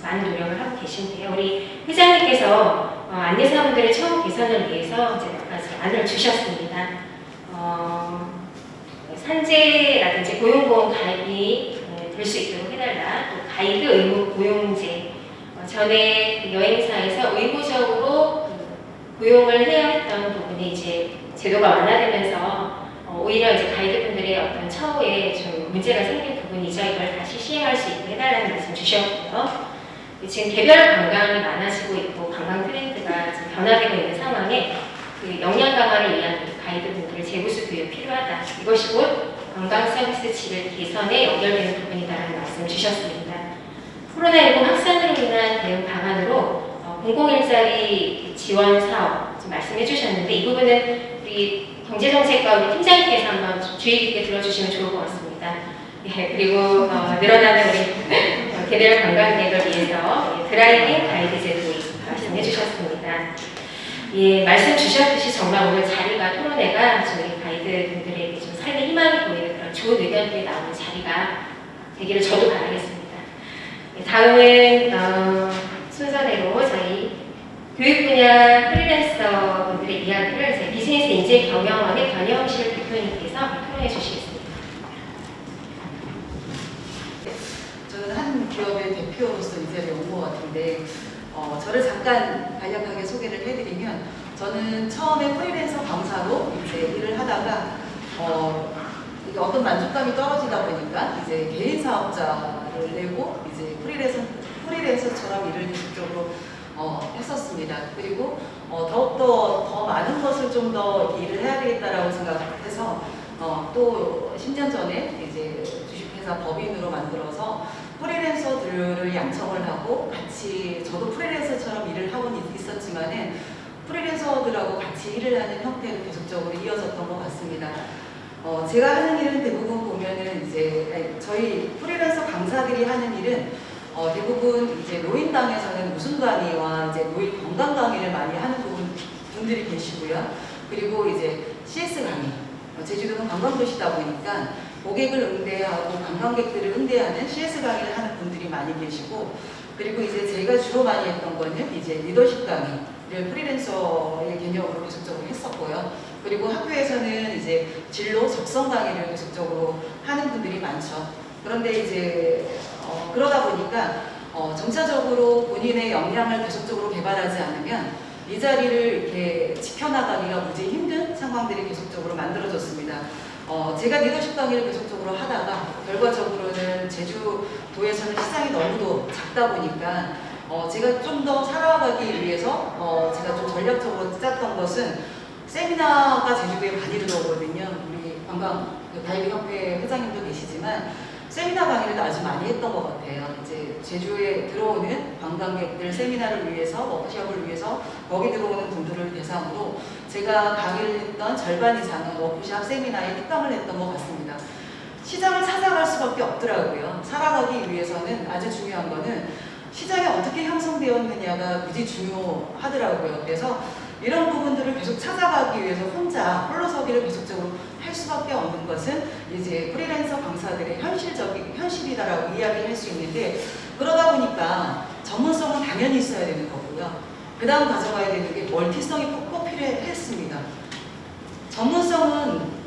많은 노력을 하고 계신데요. 우리 회장님께서 안내사분들의 처우 개선을 위해서 이제 몇 가지 안을 주셨습니다. 산재라든지 고용보험 가입이 될 수 있도록 해달라. 또 가이드 의무 고용제. 전에 여행사에서 의무적으로 고용을 해야 했던 부분이 이제 제도가 완화되면서 오히려 이제 가이드분들의 어떤 처우에 좀 문제가 생긴 부분이죠. 이걸 다시 시행할 수 있게 해달라는 말씀 주셨고요. 지금 개별 관광이 많아지고 있고 관광 트렌드가 지금 변화되고 있는 상황에 역량 강화를 위한 가이드분들의 재구수 교육 필요하다. 이것이 곧 관광 서비스 질 개선에 연결되는 부분이다라는 말씀 주셨습니다. 코로나19 확산으로 인한 대응 방안으로 공공일자리 지원 사업 좀 말씀해 주셨는데, 이 부분은 우리 경제정책과 우리 팀장님께서 한번 주의 깊게 들어주시면 좋을 것 같습니다. 예, 그리고 늘어나는 우리 개별 관광객을 위해서 드라이빙 가이드제 도입 말씀해 주셨습니다. 예, 말씀 주셨듯이 정말 오늘 자리가 토론회가 저희 가이드분들에게 좀 삶의 희망이 보이는 그런 좋은 의견들이 나오는 자리가 되기를 저도 바라겠습니다. 예, 다음은 순서대로 저희 교육 분야 프리랜서 분들의 이야기를 이제 비즈니스 인재 경영원의 변영실 대표님께서 토론해 주시겠습니다. 저는 한 기업의 대표로서 이 자리에 온 것 같은데, 저를 잠깐 간략하게 소개를 해드리면, 저는 처음에 프리랜서 강사로 이제 일을 하다가 이게 어떤 만족감이 떨어지다 보니까 이제 개인 사업자를 내고 이제 프리랜서처럼 일을 계속적으로 했었습니다. 그리고 더욱더 더 많은 것을 좀 더 일을 해야 되겠다라고 생각해서 또 10년 전에 이제 주식회사 법인으로 만들어서 프리랜서들을 양성을 하고 같이, 저도 프리랜서처럼 일을 하고 있었지만은 프리랜서들하고 같이 일을 하는 형태로 계속적으로 이어졌던 것 같습니다. 제가 하는 일은 대부분 보면은 이제 저희 프리랜서 강사들이 하는 일은 대부분 이제 노인당에서는 무슨 강의와 이제 노인 건강 강의를 많이 하는 분들이 계시고요. 그리고 이제 CS 강의. 제주도는 관광도시다 보니까 고객을 응대하고 관광객들을 응대하는 CS 강의를 하는 분들이 많이 계시고, 그리고 이제 제가 주로 많이 했던 거는 이제 리더십 강의를 프리랜서의 개념으로 계속적으로 했었고요. 그리고 학교에서는 이제 진로 적성 강의를 계속적으로 하는 분들이 많죠. 그런데 이제 그러다 보니까 점차적으로 본인의 역량을 계속적으로 개발하지 않으면 이 자리를 이렇게 지켜나가기가 무지 힘든 상황들이 계속적으로 만들어졌습니다. 제가 리더십 강의를 계속적으로 하다가 결과적으로는 제주도에서는 시장이 너무도 작다 보니까 제가 좀 더 살아가기 위해서 제가 좀 전략적으로 짰던 것은 세미나가 제주도에 많이 들어오거든요. 우리 관광 다이빙협회 회장님도 계시지만 세미나 강의를 아주 많이 했던 것 같아요. 이제 제주에 들어오는 관광객들 세미나를 위해서, 워크숍을 위해서 거기 들어오는 분들을 대상으로 제가 강의를 했던 절반 이상은 워크숍 세미나에 특강을 했던 것 같습니다. 시장을 찾아갈 수밖에 없더라고요. 살아가기 위해서는 아주 중요한 거는 시장이 어떻게 형성되었느냐가 무지 중요하더라고요. 그래서 이런 부분들을 계속 찾아가기 위해서 혼자 홀로서기를 계속적으로 할 수밖에 없는 것은 이제 프리랜서 강사들의 현실이다라고 이야기를 할 수 있는데, 그러다 보니까 전문성은 당연히 있어야 되는 거고요. 그 다음 가져가야 되는 게 멀티성이 꼭 필요했습니다. 전문성은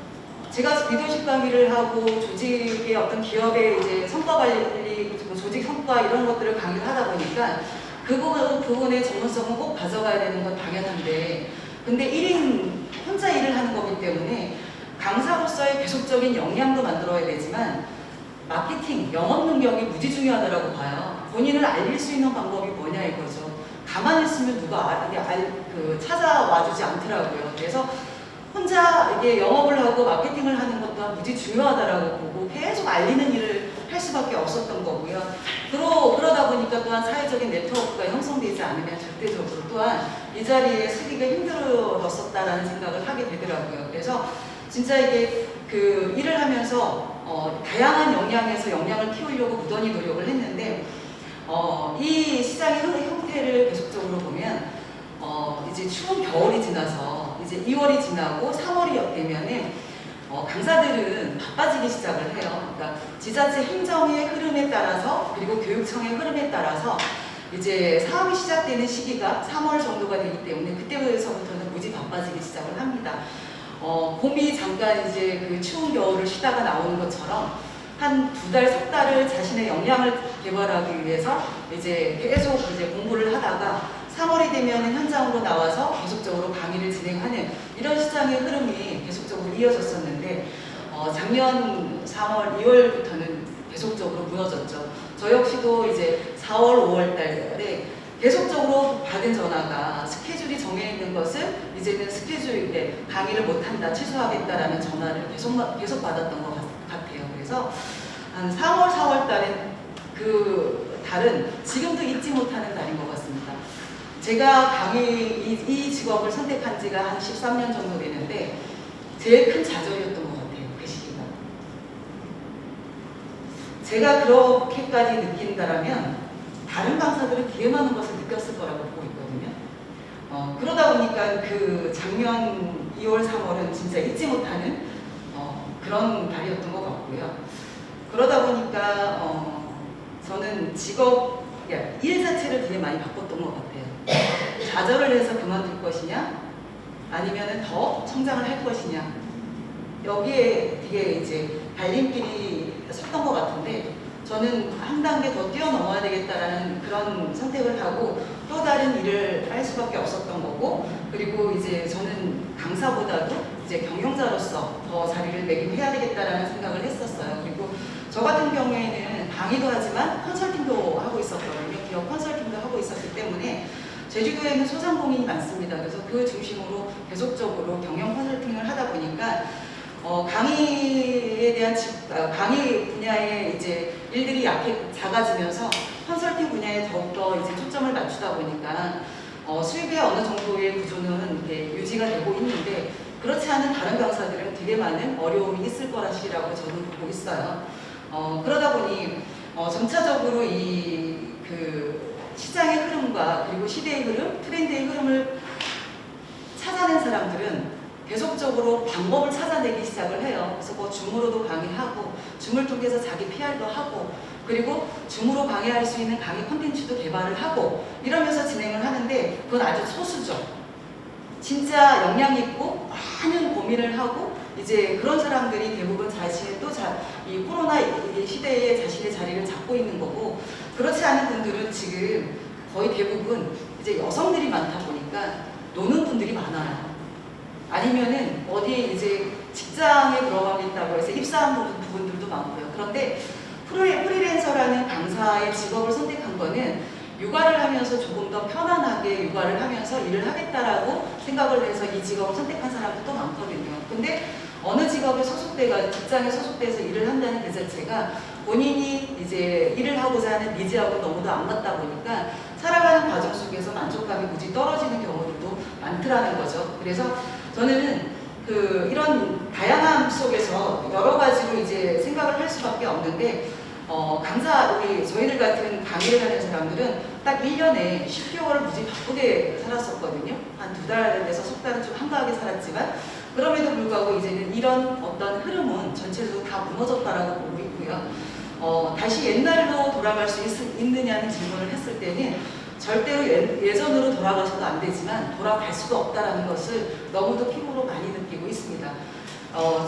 제가 리더십 강의를 하고 조직의 어떤 기업의 이제 성과 관리, 조직 성과 이런 것들을 강의를 하다 보니까 그 부분의 전문성은 꼭 가져가야 되는 건 당연한데, 근데 1인 혼자 일을 하는 거기 때문에 강사로서의 계속적인 역량도 만들어야 되지만 마케팅, 영업 능력이 무지 중요하다고 봐요. 본인을 알릴 수 있는 방법이 뭐냐 이거죠. 가만히 있으면 누가 찾아와 주지 않더라고요. 그래서 혼자 이게 영업을 하고 마케팅을 하는 것도 무지 중요하다라고 보고 계속 알리는 일을 할 수밖에 없었던 거고요. 그러다 보니까 또한 사회적인 네트워크가 형성되지 않으면 절대적으로 또한 이 자리에 서기가 힘들었었다라는 생각을 하게 되더라고요. 그래서 진짜 이게 그 일을 하면서 다양한 역량에서 역량을 키우려고 무던히 노력을 했는데, 이 시장의 형태를 계속적으로 보면 이제 추운 겨울이 지나서 이제 2월이 지나고 3월이 되면은 강사들은 바빠지기 시작을 해요. 그러니까 지자체 행정의 흐름에 따라서, 그리고 교육청의 흐름에 따라서 이제 사업이 시작되는 시기가 3월 정도가 되기 때문에 그때부터는 무지 바빠지기 시작을 합니다. 봄이 잠깐 이제 그 추운 겨울을 쉬다가 나오는 것처럼 한 2달, 3달을 자신의 역량을 개발하기 위해서 이제 계속 이제 공부를 하다가 3월이 되면 현장으로 나와서 계속적으로 강의를 진행하는 이런 시장의 흐름이 계속적으로 이어졌었는데, 작년 3월, 2월부터는 계속적으로 무너졌죠. 저 역시도 이제 4월, 5월 달에 계속적으로 받은 전화가 스케줄이 정해 있는 것은 이제는 스케줄인데 강의를 못한다, 취소하겠다라는 전화를 계속 받았던 것 같아요. 그래서 한 3월, 4월 달에 그 달은 지금도 잊지 못하는 달인 것 같습니다. 제가 이 직업을 선택한 지가 한 13년 정도 되는데 제일 큰 좌절이었던 것 같아요. 그 시기가. 제가 그렇게까지 느낀다라면 다른 강사들은 되게 많은 것을 느꼈을 거라고 보고 있거든요. 그러다 보니까 그 작년 2월, 3월은 진짜 잊지 못하는 그런 달이었던 것 같고요. 그러다 보니까 저는 일 자체를 되게 많이 바꿨던 것 같아요. 좌절을 해서 그만둘 것이냐, 아니면은 더 성장을 할 것이냐, 여기에 되게 이제 갈림길이 섰던 것 같은데, 저는 한 단계 더 뛰어넘어야 되겠다라는 그런 선택을 하고 또 다른 일을 할 수밖에 없었던 거고, 그리고 이제 저는 강사보다도 이제 경영자로서 더 자리를 매김해야 되겠다라는 생각을 했었어요. 그리고 저 같은 경우에는 강의도 하지만 컨설팅도 하고 있었거든요. 기업 컨설팅도 하고 있었기 때문에 제주도에는 소상공인이 많습니다. 그래서 그 중심으로 계속적으로 경영 컨설팅을 하다 보니까 강의에 대한 강의 분야의 이제 일들이 작아지면서 컨설팅 분야에 더욱더 이제 초점을 맞추다 보니까 수입의 어느 정도의 구조는 이렇게 유지가 되고 있는데, 그렇지 않은 다른 강사들은 되게 많은 어려움이 있을 거라시라고 저는 보고 있어요. 그러다 보니 점차적으로 그 시장의 흐름과 그리고 시대의 흐름, 트렌드의 흐름을 찾아낸 사람들은 계속적으로 방법을 찾아내기 시작을 해요. 그래서 뭐 줌으로도 강의하고, 줌을 통해서 자기 PR도 하고, 그리고 줌으로 강의할 수 있는 강의 콘텐츠도 개발을 하고, 이러면서 진행을 하는데 그건 아주 소수죠. 진짜 역량 있고 많은 고민을 하고 이제 그런 사람들이 대부분 자신의 이 코로나 시대에 자신의 자리를 잡고 있는 거고, 그렇지 않은 분들은 지금 거의 대부분 이제 여성들이 많다 보니까 노는 분들이 많아요. 아니면은 어디에 이제 직장에 들어가겠다고 해서 입사한 부분들도 많고요. 그런데 프리랜서라는 강사의 직업을 선택한 거는 육아를 하면서 조금 더 편안하게 육아를 하면서 일을 하겠다라고 생각을 해서 이 직업을 선택한 사람도 많거든요. 근데 어느 직장에 소속돼서 일을 한다는 그 자체가 본인이 이제 일을 하고자 하는 니즈하고 너무도 안 맞다 보니까 살아가는 과정 속에서 만족감이 무지 떨어지는 경우들도 많더라는 거죠. 그래서 저는 이런 다양함 속에서 여러 가지로 이제 생각을 할 수밖에 없는데, 저희들 같은 강의를 하는 사람들은 딱 1년에 10개월을 무지 바쁘게 살았었거든요. 한 2달에서 석 달은 좀 한가하게 살았지만, 그럼에도 불구하고 이제는 이런 어떤 흐름은 전체적으로 다 무너졌다라고 보고 있고요. 다시 옛날로 돌아갈 수 있느냐는 질문을 했을 때는 절대로 예전으로 돌아가셔도 안 되지만 돌아갈 수도 없다라는 것을 너무도 피부로 많이 느끼고 있습니다.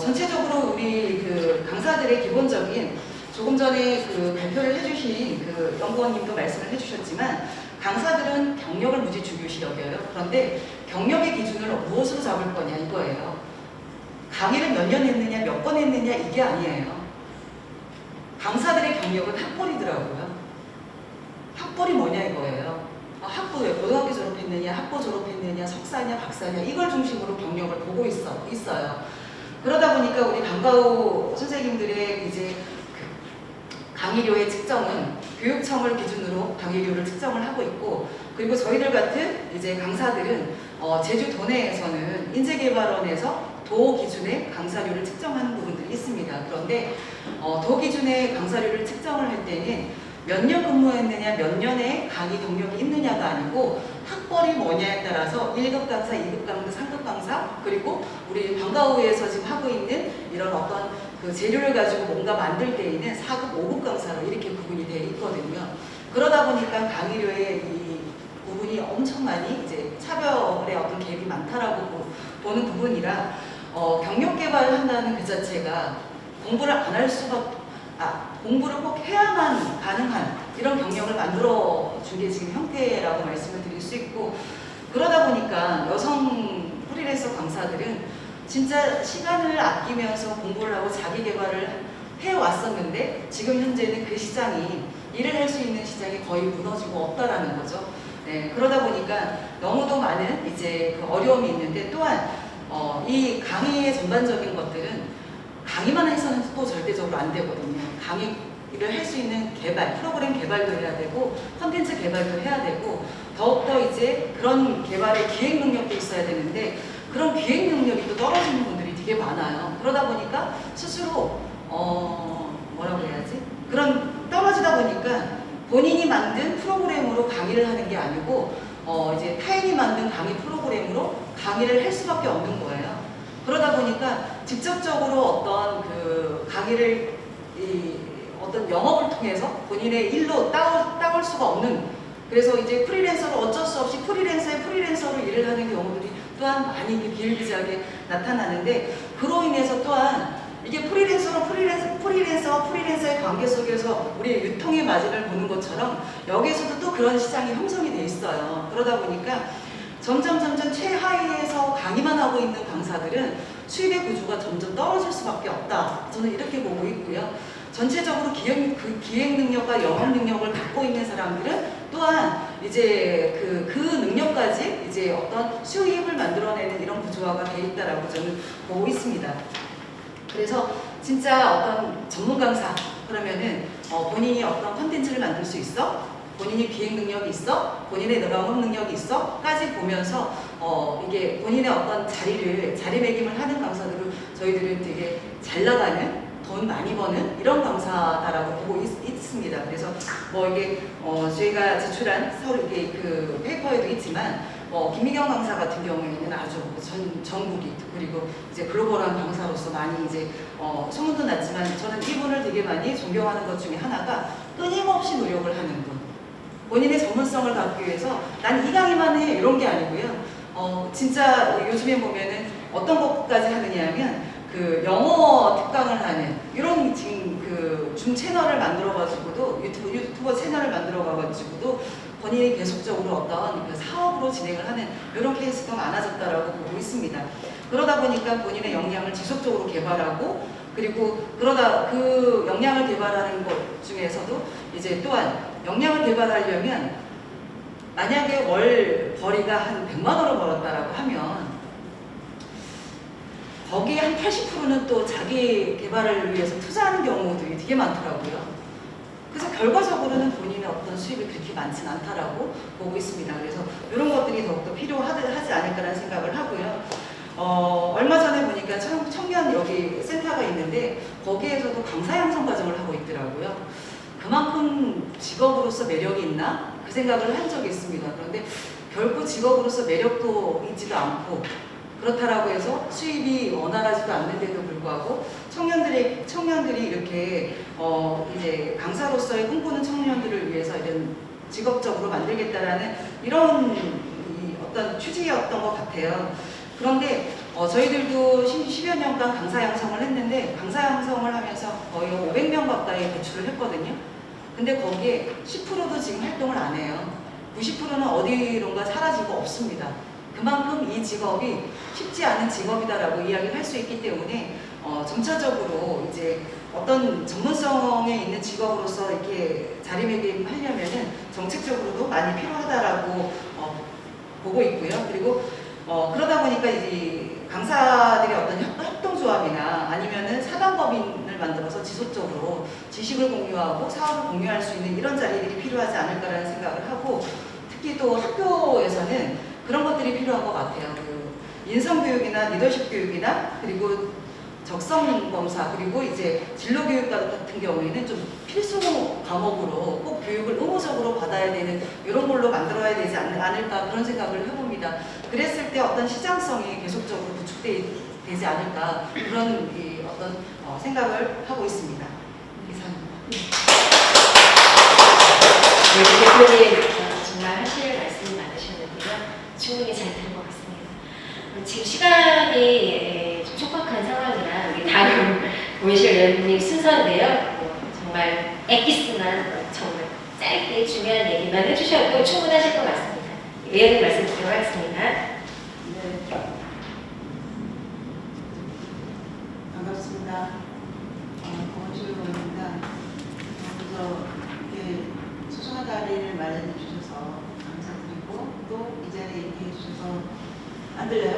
전체적으로 우리 강사들의 기본적인, 조금 전에 발표를 해주신 연구원님도 말씀을 해주셨지만, 강사들은 경력을 무지 중요시 여겨요. 그런데 경력의 기준을 무엇으로 잡을 거냐 이거예요. 강의를 몇 년 했느냐, 몇 번 했느냐 이게 아니에요. 강사들의 경력은 학벌이더라고요. 학벌이 뭐냐 이거예요. 학부에 고등학교 졸업했느냐, 학부 졸업했느냐, 석사냐, 박사냐 이걸 중심으로 경력을 보고 있어요. 그러다 보니까 우리 방과후 선생님들의 이제 강의료의 측정은 교육청을 기준으로 강의료를 측정을 하고 있고, 그리고 저희들 같은 이제 강사들은 제주 도내에서는 인재개발원에서 도 기준의 강사료를 측정하는 부분들이 있습니다. 그런데 도 기준의 강사료를 측정을 할 때는 몇 년 근무했느냐, 몇 년의 강의 경력이 있느냐가 아니고 학벌이 뭐냐에 따라서 1급 강사, 2급 강사, 3급 강사, 그리고 우리 방과후에서 지금 하고 있는 이런 어떤 재료를 가지고 뭔가 만들 때에는 4급, 5급 강사로 이렇게 구분이 되어 있거든요. 그러다 보니까 강의료의 이 부분이 엄청 많이 이제 차별의 어떤 갭이 많다라고 보는 부분이라, 경력 개발을 한다는 그 자체가 공부를 안 할 수밖에, 공부를 꼭 해야만 가능한 이런 경력을 만들어준 게 지금 형태라고 말씀을 드릴 수 있고, 그러다 보니까 여성 프리랜서 강사들은 진짜 시간을 아끼면서 공부를 하고 자기 개발을 해왔었는데, 지금 현재는 그 시장이, 일을 할 수 있는 시장이 거의 무너지고 없다라는 거죠. 네, 그러다 보니까 너무도 많은 이제 어려움이 있는데, 또한 이 강의의 전반적인 것들은 강의만 해서는 또 절대적으로 안 되거든요. 강의를 할 수 있는 개발, 프로그램 개발도 해야 되고, 컨텐츠 개발도 해야 되고, 더욱더 이제 그런 개발의 기획 능력도 있어야 되는데, 그런 기획 능력이 또 떨어지는 분들이 되게 많아요. 그러다 보니까 스스로 뭐라고 해야지? 그런 떨어지다 보니까 본인이 만든 프로그램으로 강의를 하는 게 아니고 이제 타인이 만든 강의 프로그램으로 강의를 할 수밖에 없는 거예요. 그러다 보니까 직접적으로 어떤 강의를 어떤 영업을 통해서 본인의 일로 따올 수가 없는, 그래서 이제 프리랜서로 어쩔 수 없이 프리랜서로 일을 하는 경우들이 또한 많이 비일비재하게 나타나는데, 그로 인해서 또한 이게 프리랜서의 관계 속에서 우리 유통의 마진을 보는 것처럼 여기에서도 또 그런 시장이 형성이 돼 있어요. 그러다 보니까 점점 최하위에서 강의만 하고 있는 강사들은 수입의 구조가 점점 떨어질 수밖에 없다. 저는 이렇게 보고 있고요. 전체적으로 기획 능력과 영업 능력을 갖고 있는 사람들은 또한 이제 그 능력까지 이제 어떤 수입을 만들어내는 이런 구조화가 되어 있다라고 저는 보고 있습니다. 그래서 진짜 어떤 전문 강사 그러면은 본인이 어떤 컨텐츠를 만들 수 있어? 본인이 기획 능력이 있어? 본인의 영업 능력이 있어? 까지 보면서 이게 본인의 어떤 자리매김을 하는 강사들을 저희들은 되게 잘 나가는, 돈 많이 버는 이런 강사다라고 보고 있습니다. 그래서 이게 저희가 제출한 서울 이게 그 페이퍼에도 있지만 김미경 강사 같은 경우에는 아주 전국이, 그리고 이제 글로벌한 강사로서 많이 이제 소문도 났지만, 저는 이분을 되게 많이 존경하는 것 중에 하나가 끊임없이 노력을 하는 분. 본인의 전문성을 갖기 위해서 난 이 강의만 해 이런 게 아니고요. 진짜 요즘에 보면은 어떤 것까지 하느냐 하면 그 영어 특강을 하는 이런 지금 줌 채널을 만들어가지고도 유튜버 채널을 만들어가지고도 본인이 계속적으로 어떤 그 사업으로 진행을 하는 이런 케이스가 많아졌다라고 보고 있습니다. 그러다 보니까 본인의 역량을 지속적으로 개발하고 그리고 그러다 그 역량을 개발하는 것 중에서도 이제 또한 역량을 개발하려면 만약에 월 벌이가 한 100만 원을 벌었다라고 하면 거기에 한 80%는 또 자기 개발을 위해서 투자하는 경우들이 되게 많더라고요. 그래서 결과적으로는 본인의 어떤 수입이 그렇게 많지는 않다라고 보고 있습니다. 그래서 이런 것들이 더욱더 필요하지 않을까라는 생각을 하고요. 얼마 전에 보니까 청년 여기 센터가 있는데 거기에서도 강사 양성 과정을 하고 있더라고요. 그만큼 직업으로서 매력이 있나? 그 생각을 한 적이 있습니다. 그런데 결코 직업으로서 매력도 있지도 않고 그렇다라고 해서 수입이 원활하지도 않는데도 불구하고 청년들이 이렇게 이제 강사로서의 꿈꾸는 청년들을 위해서 이런 직업적으로 만들겠다라는 이런 어떤 취지였던 것 같아요. 그런데 저희들도 10여 년간 강사 양성을 했는데 강사 양성을 하면서 거의 500명 가까이 배출을 했거든요. 근데 거기에 10%도 지금 활동을 안 해요. 90%는 어디론가 사라지고 없습니다. 그만큼 이 직업이 쉽지 않은 직업이다라고 이야기를 할 수 있기 때문에 점차적으로 이제 어떤 전문성에 있는 직업으로서 이렇게 자리매김하려면은 정책적으로도 많이 필요하다라고 보고 있고요. 그리고 그러다 보니까 이제 강사들의 어떤 협동조합이나 아니면은 사단법인을 만들어서 지속적으로 지식을 공유하고 사업을 공유할 수 있는 이런 자리들이 필요하지 않을까라는 생각을 하고 특히 또 학교에서는 그런 것들이 필요한 것 같아요. 그 인성교육이나 리더십 교육이나 그리고 적성검사 그리고 이제 진로교육 같은 경우에는 좀 필수 과목으로 꼭 교육을 의무적으로 받아야 되는 이런 걸로 만들어야 되지 않을까 그런 생각을 해봅니다. 그랬을 때 어떤 시장성이 계속적으로 구축되지 않을까 그런 어떤 생각을 하고 있습니다. 이상입니다. 네, 대표님 정말 하실 말씀이 많으셨는데요. 충분히 잘 들은 것 같습니다. 지금 시간이 좀 촉박한 상황이라 우리 다음 모실 의원님 순서인데요. 정말 엑기스만 정말 짧게 중요한 얘기만 해주셔도 충분하실 것 같습니다. 의원님 말씀 드리도록 하겠습니다. 네. 반갑습니다. 고원실 의원입니다. 먼저 이렇게 소중한 자리를 마련해 주셔서 감사드리고 또 이 자리에 얘기해 주셔서 안 들려요?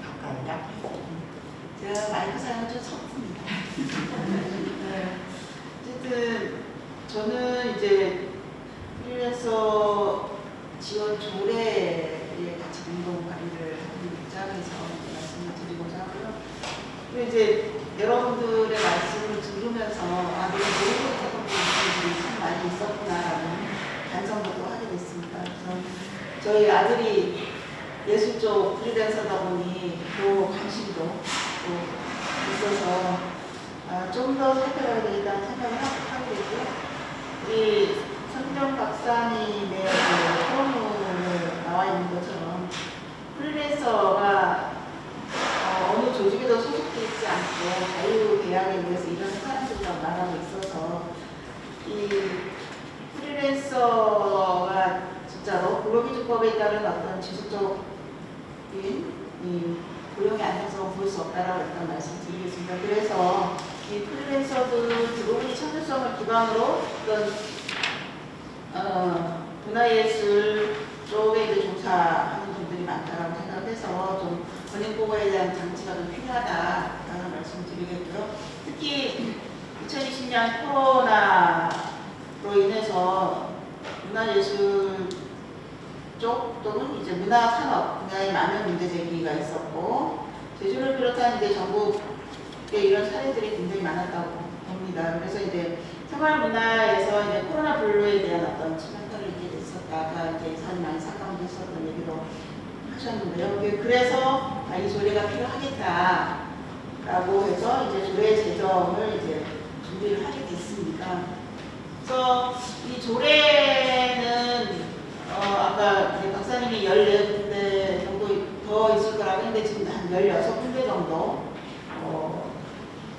가까이다. 제가 마이크 사용을 좀 섞습니다. 네. 어쨌든 저는 이제 프리랜서 지원 조례에 같이 공동 관리를 하는 입장에서 말씀을 드리고자 하고요. 그리고 이제 여러분들의 말씀을 들으면서 내가 모르고 있었던 부분들이 참 많이 있었구나라는 반성도 하게 됐습니다. 그래서 저희 아들이 예술 쪽 프리랜서다 보니 또 관심도 또 있어서 좀 더 살펴봐야 되겠다는 생각을 하게 됐고요. 우리 선정 박사님의 토론문을 나와 있는 것처럼 프리랜서가 어느 조직에도 소속되어 있지 않고 자유계약에 의해서 일하는 사람들이라고 말하고 있어서 이 프리랜서가 진짜로 근로기준법에 따른 어떤 지속적인 이 고용의 안정성을 볼 수 없다라고 일단 말씀드리겠습니다. 그래서 이 프리랜서들 들어오는 참여성을 기반으로 어떤 문화예술 쪽에 이제 종사하는 분들이 많다라고 생각해서 좀 권익보호에 대한 장치가 좀 필요하다라는 말씀을 드리겠고요. 특히 2020년 코로나로 인해서 문화예술 쪽 또는 이제 문화산업 분야에 많은 문제 제기가 있었고 제주를 비롯한 이제 전국에 이런 사례들이 굉장히 많았다고 봅니다. 그래서 이제 생활문화에서 이제 코로나 블루에 대한 어떤 치명타를 입게 됐었다가 이제 예산이 많이 삭감도 있었던 얘기도 하셨는데요. 그래서 이 조례가 필요하겠다라고 해서 이제 조례 제정을 이제 준비를 하게 됐습니다. 그래서 이 조례는 아까 이제 박사님이 14군데 정도 더 있을 거라고 했는데 지금 한 16군데 정도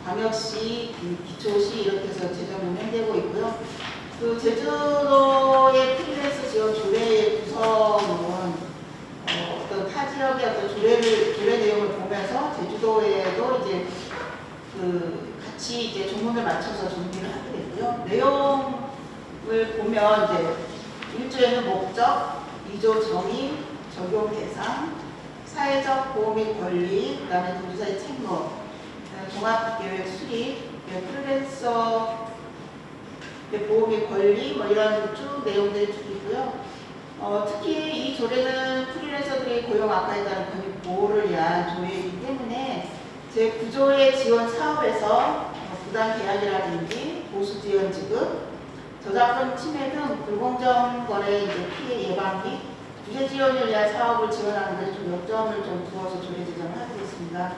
광역시, 기초시 이렇게 해서 재정운행되고 있고요. 그 제주도의 프리랜서 지원 조례의 구성은 어떤 타 지역의 어떤 조례 내용을 보면서 제주도에도 이제 같이 이제 조문을 맞춰서 준비를 하게 됐고요. 내용을 보면 이제 1조에는 목적, 2조 정의, 적용 대상, 사회적 보호 및 권리, 그다음에 동지사의 책무, 종합계획 수립, 프리랜서 보호 및 권리 뭐 이런 쭉 내용들이 쭉 있고요. 특히 이 조례는 프리랜서들의 고용 악화에 따른 권익 보호를 위한 조례이기 때문에 제9조의 지원 사업에서 부당 계약이라든지 보수 지원 지급, 저작권 침해 등 불공정 거래 피해 예방 및 규제 지원을 위한 사업을 지원하는 데 좀 역점을 좀 두어서 조례 제정을 하게 됐습니다.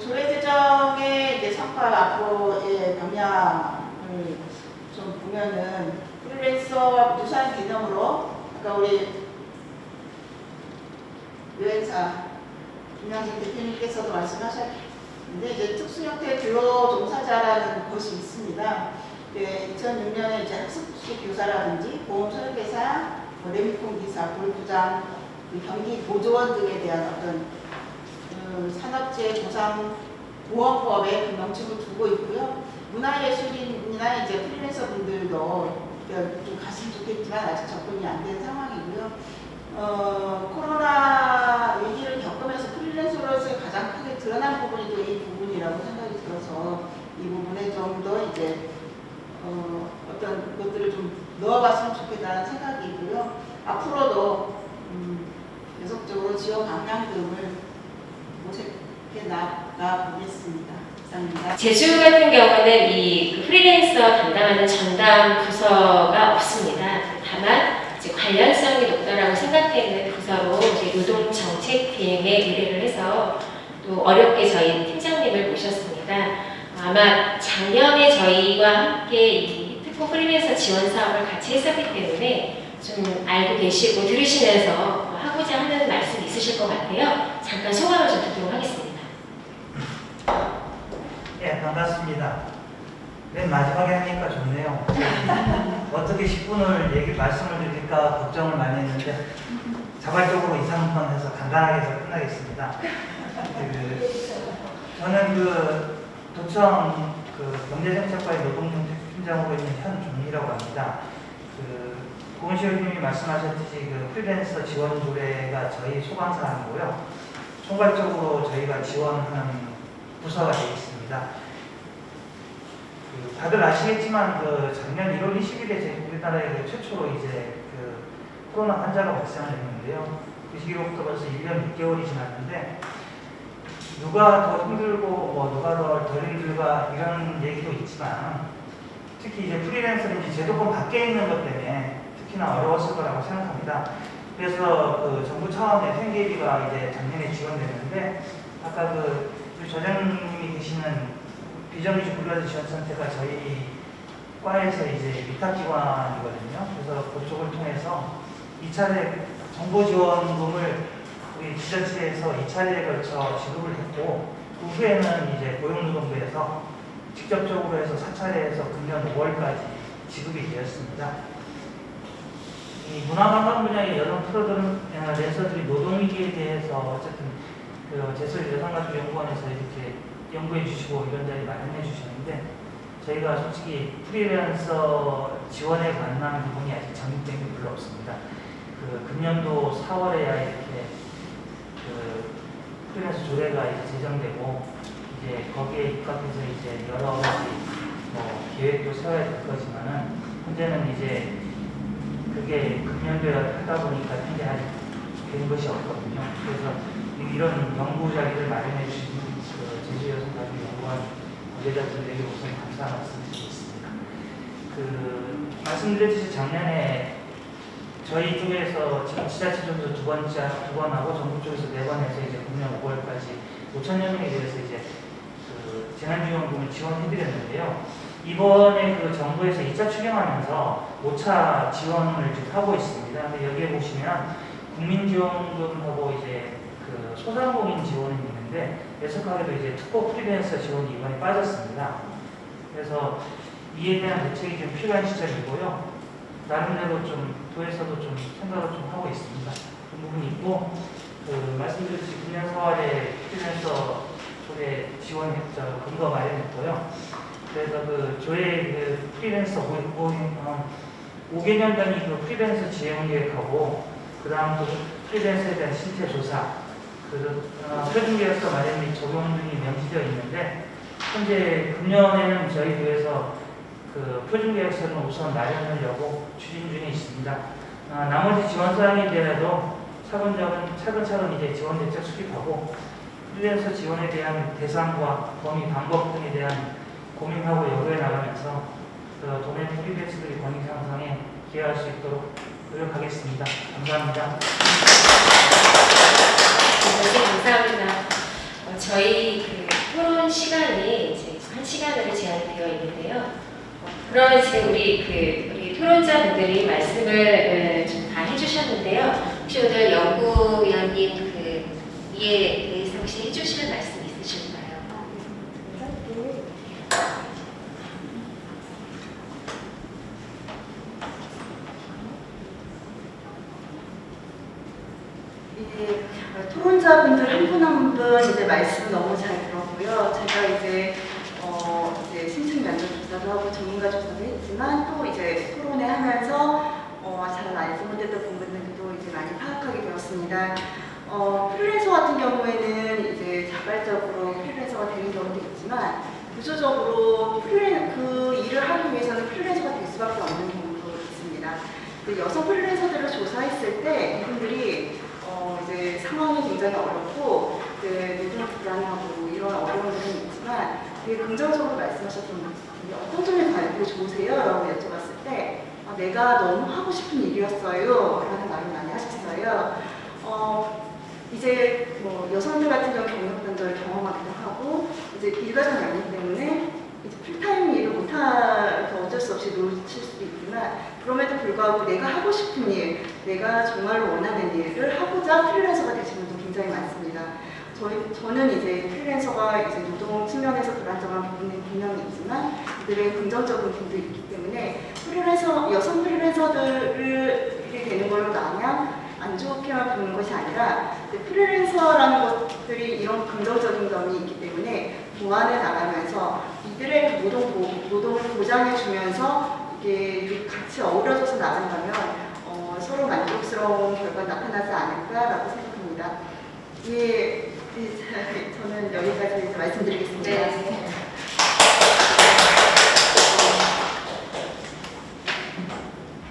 조례 제정의 이제 성과 앞으로의 방향을 좀 보면은 프리랜서와 유사한 개념으로 아까 우리 여행사 김양진 대표님께서도 말씀하셨는데 이제 특수 형태의 근로 종사자라는 것이 있습니다. 2006년에 이제 학습식 교사라든지 보험 설계사, 레미콘 기사, 골프장, 경기 보조원 등에 대한 어떤 산업재해 보상 보험법에 그 명칭을 두고 있고요. 문화예술인이나 이제 프리랜서 분들도 좀 갔으면 좋겠지만 아직 접근이 안 된 상황이고요. 코로나 위기를 겪으면서 프리랜서로서 가장 크게 드러난 부분이 또 이 부분이라고 생각이 들어서 이 부분에 좀 더 이제 어떤 것들을 좀 넣어봤으면 좋겠다는 생각이고요. 앞으로도 계속적으로 지원 방향 등을 모색해 나가보겠습니다. 이상입니다. 제주 같은 경우는 이 프리랜서 담당하는 전담 부서가 없습니다. 다만 이제 관련성이 높다라고 생각되는 부서로 이제 노동정책팀에 의뢰를 해서 또 어렵게 저희 팀장님을 모셨습니다. 아마 작년에 저희와 함께 이 특보 프리랜서 지원 사업을 같이 했었기 때문에 좀 알고 계시고 들으시면서 하고자 하는 말씀이 있으실 것 같아요. 잠깐 소감을 좀 듣도록 하겠습니다. 네, 반갑습니다. 맨 마지막에 하니까 좋네요. 어떻게 10분을 말씀을 드릴까 걱정을 많이 했는데 자발적으로 2, 3분 해서 간단하게 해서 끝나겠습니다. 저는 도청 경제정책과의 노동정책팀장으로 있는 현종이라고 합니다. 고은시호님이 말씀하셨듯이 프리랜서 지원 조례가 저희 소방사항이고요. 총괄적으로 저희가 지원하는 부서가 되어 있습니다. 다들 아시겠지만 작년 1월 20일에 우리나라에 최초로 이제 코로나 환자가 발생을 했는데요. 그 시기로부터 벌써 1년 6개월이 지났는데 누가 더 힘들고 누가 더 덜 힘들까 이런 얘기도 있지만 특히 이제 프리랜서는 이제 제도권 밖에 있는 것 때문에 특히나 어려웠을 거라고 생각합니다. 그래서 정부 차원의 생계비가 이제 작년에 지원됐는데 아까 우리 저장님이 계시는 비정규직 근로자 지원센터가 저희 과에서 이제 위탁기관이거든요. 그래서 그쪽을 통해서 2차례 정보지원금을 우리 지자체에서 2차례에 걸쳐 지급을 했고 그 후에는 이제 고용노동부에서 직접적으로 해서 4차례에서 금년 5월까지 지급이 되었습니다. 이 문화관광 분야의 여성 프리랜서들이 노동위기에 대해서 어쨌든 제설 여성가족연구원에서 이렇게 연구해 주시고 이런 자리 마련해 주셨는데 저희가 솔직히 프리랜서 지원에 관한 부분이 아직 정립된 게 별로 없습니다. 금년도 4월에야 이렇게 프리랜서 조례가 이제 제정되고 이제 거기에 입각해서 이제 여러 가지 계획도 세워야 될 거지만은 현재는 이제 그게 금년도에 하다 보니까 현재 아직 된 것이 없거든요. 그래서 이런 연구 자리를 마련해 주신 제주여성가족연구원 관계자분들에게 우선 감사 말씀드리겠습니다. 말씀드렸듯이 작년에 저희 쪽에서 지금 지자체 쪽에서 두 번 하고 정부 쪽에서 4번 해서 이제 금년 5월까지 5천여 명에 대해서 이제 재난지원금을 지원해드렸는데요. 이번에 그 정부에서 2차 추경하면서 5차 지원을 지금 하고 있습니다. 근데 여기에 보시면 국민지원금하고 이제 그 소상공인 지원이 있는데 애석하게도 이제 특보 프리랜서 지원이 이번에 빠졌습니다. 그래서 이에 대한 대책이 좀 필요한 시점이고요. 나름대로 좀 도에서도 좀 생각을 좀 하고 있습니다. 그 부분이 있고 그 말씀드렸듯이 금년 4월에 프리랜서 쪽에 지원 근거 마련했고요. 그래서 그 조례 그 프리랜서 5개년 단위 그 프리랜서 지원 계획하고 그다음 그 프리랜서에 대한 신체 조사, 그 표준계약서 마련 및 적용 등이 명시되어 있는데 현재 금년에는 저희 도에서 그 표준계약서는 우선 마련하려고 추진 중에 있습니다. 나머지 지원 사항에 대해서도 차근차근 이제 지원 대책 수립하고 프리랜서 지원에 대한 대상과 범위 방법 등에 대한 고민하고 연구해 나가면서 그 도내 프리랜서들의 권익 향상에 기여할 수 있도록 노력하겠습니다. 감사합니다. 네, 감사합니다. 저희 그 토론 시간이 이제 1시간으로 제한이 되어 있는데요. 그러면 지금 우리 토론자분들이 말씀을 좀 다 해주셨는데요. 혹시 오늘 연구위원님 그 이에 대해서 혹시 해주실 말씀 있으실까요? 이제 토론자분들 한 분 한 분 이제 말씀 너무 잘 들었고요. 제가 이제 신청 면접 조사도 하고 전문가 조사도 했지만 또 이제 토론회 하면서 잘 알지 못했던 부분들도 이제 많이 파악하게 되었습니다. 프리랜서 같은 경우에는 이제 자발적으로 프리랜서가 되는 경우도 있지만 구조적으로 그 일을 하기 위해서는 프리랜서가 될 수밖에 없는 경우도 있습니다. 그 여성 프리랜서들을 조사했을 때 이분들이 이제 상황이 굉장히 어렵고 노동이 불안하고 이런 어려움들은 있지만 되게 긍정적으로 말씀하셨던 분이 어떤 점에서 알고 좋으세요? 라고 여쭤봤을 때 내가 너무 하고 싶은 일이었어요 라는 말을 많이 하셨어요. 이제 뭐 여성들 같은 경우 경력단절을 경험하기도 하고 이제 일가정이 아니기 때문에 이제 풀타임 일을 못해서 어쩔 수 없이 놓칠 수도 있지만 그럼에도 불구하고 내가 하고 싶은 일, 내가 정말로 원하는 일을 하고자 프리랜서가 되시는 분도 굉장히 많습니다. 저는 이제 프리랜서가 이제 노동 측면에서 불안정한 부분이 분명히 있지만 그들의 긍정적인 부분도 있기 때문에 여성 프리랜서들이 되는 걸로 마냥 안 좋게만 보는 것이 아니라 프리랜서라는 것들이 이런 긍정적인 점이 있기 때문에 보완해 나가면서 이들의 노동을 보장해주면서 이게 같이 어우러져서 나간다면 서로 만족스러운 결과가 나타나지 않을까라고 생각합니다. 예, 저는 여기까지 이제 말씀드리겠습니다. 네.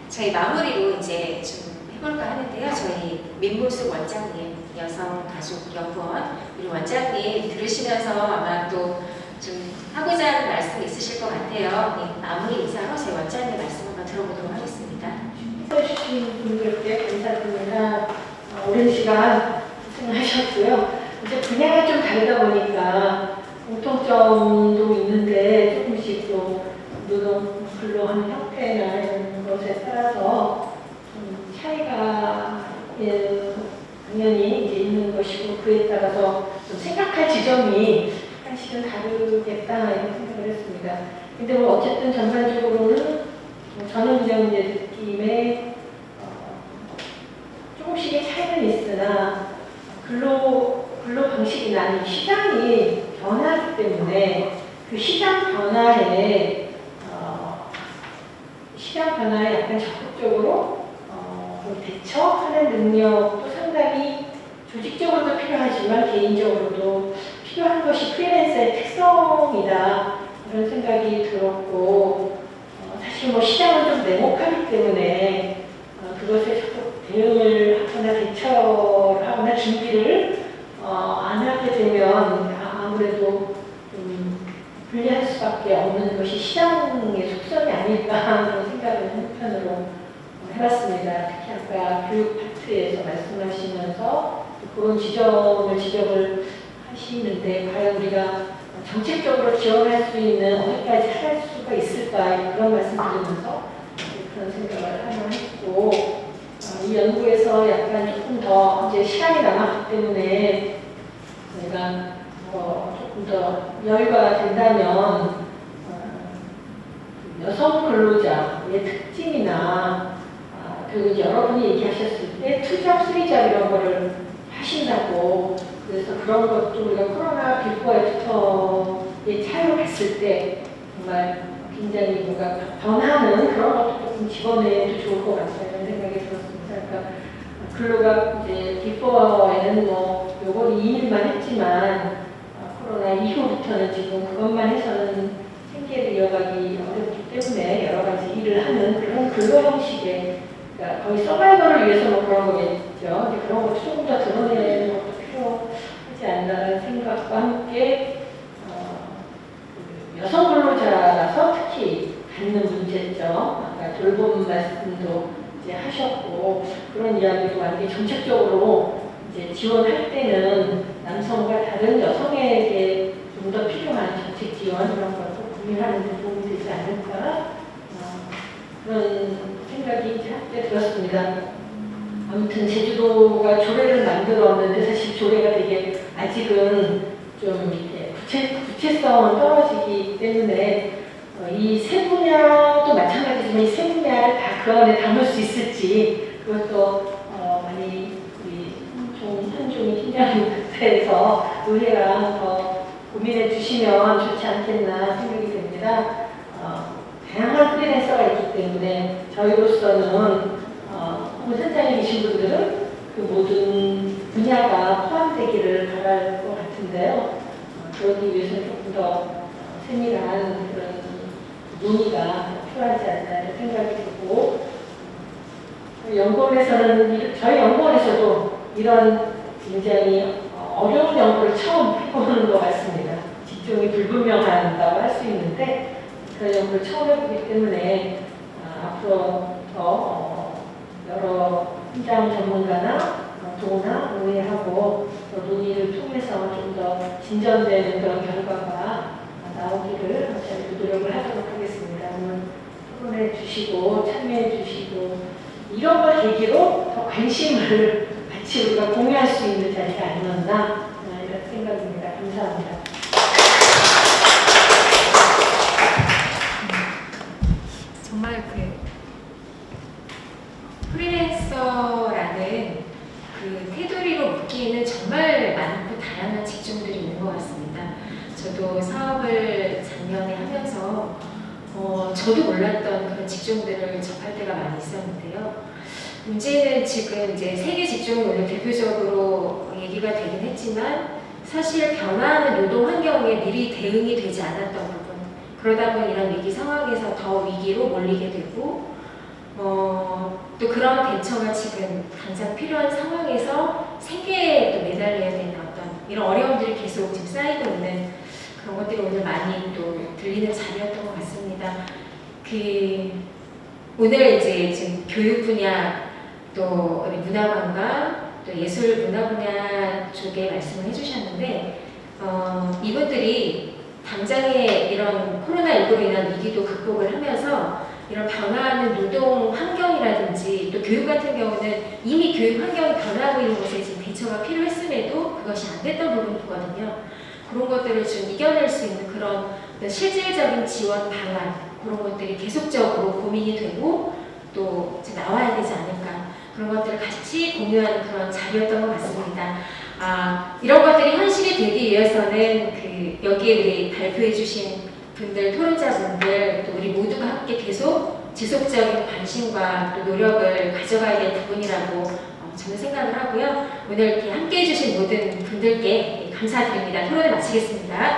저희 마무리로 이제 좀 해볼까 하는데요. 저희 민문숙 원장님, 여성가족연구원 우리 원장님 들으시면서 아마 또 좀 하고자 하는 말씀 있으실 것 같아요. 네, 마무리 인사로 저희 원장님 말씀 한번 들어보도록 하겠습니다. 해주신 분들께 감사드립니다. 오랜 시간 고생하셨고요. 이제 분야가 좀 다르다 보니까 공통점도 있는데 조금씩 또 노동 근로하는 형태나 이런 것에 따라서 좀 차이가 당연히 이제 있는 것이고 그에 따라서 좀 생각할 지점이 사실은 다르겠다 이런 생각을 했습니다. 근데 뭐 어쨌든 전반적으로는 저는 그냥 이제 느낌에 조금씩의 차이는 있으나 근로 방식이나 아니 시장이 변하기 때문에 그 시장 변화에 약간 적극적으로 대처하는 능력도 상당히 조직적으로도 필요하지만 개인적으로도 필요한 것이 프리랜서의 특성이다 이런 생각이 들었고 사실 뭐 시장은 좀 냉혹하기 때문에 그것에 적극 대응을 하거나 대처를 하거나 준비를 안 하게 되면 아무래도 불리할 수밖에 없는 것이 시장의 속성이 아닐까 그런 생각을 한편으로 해봤습니다. 특히 아까 교육 파트에서 말씀하시면서 그런 지적을 하시는데 과연 우리가 정책적으로 지원할 수 있는 어디까지 할 수가 수가 있을까 그런 말씀 드리면서 그런 생각을 하나 했고 이 연구에서 약간 조금 더 이제 시간이 남았기 때문에 저희가 조금 더 여유가 된다면 여성 근로자의 특징이나 그리고 이제 여러분이 얘기하셨을 때 투잡, 쓰리잡 이런 거를 하신다고 그래서 그런 것도 우리가 코로나 비포 애프터의 차이로 봤을 때 정말 굉장히 뭔가 변하는 그런 것도 조금 집어내도 좋을 것 같다는 생각이 들었습니다. 그러니까 근로가 이제 비포에는 뭐 요거 2일만 했지만 코로나 이후부터는 지금 그것만 해서는 생계를 이어가기 어렵기 때문에 여러 가지 일을 하는 그런 근로 형식의 그러니까 거의 서바이벌을 위해서 뭐 그런 거겠죠. 이제 그런 것도 조금 더 드러내는 것도 필요하지 않나라는 생각과 함께 여성 근로자라서 특히 갖는 문제점, 아까 돌봄 말씀도 이제 하셨고 그런 이야기도 만약에 정책적으로 이제 지원할 때는 남성과 다른 여성에게 좀 더 필요한 정책 지원 이런 걸 고민하는 데 도움이 되지 않을까 그런 생각이 한때 들었습니다. 아무튼 제주도가 조례를 만들었는데 사실 조례가 되게 아직은 좀 이렇게 구체성은 떨어지기 때문에 이 세 분야도 마찬가지지만 이 세 분야를 다 그 안에 담을 수 있을지 그것도 많이 우리 한종희 팀장님께서 의회랑 더 고민해 주시면 좋지 않겠나 생각이 됩니다. 다양한 프리랜서가 있기 때문에 저희로서는 현장에 계신 분들은 그 모든 분야가 포함되기를 바랄 것 같은데요. 그러기 위해서는 조금 더 세밀한 그런 논의가 필요하지 않나 이런 생각이 들고 연구원에서는 저희 연구원에서도 이런 굉장히 어려운 연구를 처음 해보는 것 같습니다. 직종이 불분명하다고 할 수 있는데 그런 연구를 처음 해보기 때문에 앞으로 더 여러 현장 전문가나 도나 의회하고 논의를 통해서 좀 더 진전되는 그런 결과가 나오기를 저희도 노력을 하도록 하겠습니다. 오늘 토론해 주시고 참여해 주시고 이런 걸 계기로 더 관심을 같이 우리가 공유할 수 있는 자리가 아니었나 이런 생각입니다. 감사합니다. 정말 프리랜서라는 그 테두리로 묶이는 정말 많고 다양한 직종들이 있는 것 같습니다. 저도 사업을 작년에 하면서 저도 몰랐던 그런 직종들을 접할 때가 많이 있었는데요. 문제는 지금 이제 세계 직종이 오늘 대표적으로 얘기가 되긴 했지만 사실 변화하는 노동 환경에 미리 대응이 되지 않았던 부분 그러다 보니 이런 위기 상황에서 더 위기로 몰리게 되고 또 그런 대처가 지금 당장 필요한 상황에서 생계에 또 매달려야 되는 어떤 이런 어려움들이 계속 지금 쌓이고 있는 그런 것들이 오늘 많이 또 들리는 자리였던 것 같습니다. 오늘 이제 지금 교육 분야 또 우리 문화관광 또 예술 문화 분야 쪽에 말씀을 해주셨는데 이분들이 당장의 이런 코로나19로 인한 위기도 극복을 하면서 이런 변화하는 노동 환경이라든지 또 교육 같은 경우는 이미 교육 환경이 변하고 있는 것에 지금 대처가 필요했음에도 그것이 안 됐던 부분이거든요. 그런 것들을 좀 이겨낼 수 있는 그런 실질적인 지원 방안 그런 것들이 계속적으로 고민이 되고 또 이제 나와야 되지 않을까 그런 것들을 같이 공유하는 그런 자리였던 것 같습니다. 이런 것들이 현실이 되기 위해서는 여기에 우리 발표해 주신 분들, 토론자분들, 또 우리 모두가 함께 계속 지속적인 관심과 또 노력을 가져가야 될 부분이라고 저는 생각을 하고요. 오늘 이렇게 함께 해주신 모든 분들께 감사드립니다. 토론을 마치겠습니다.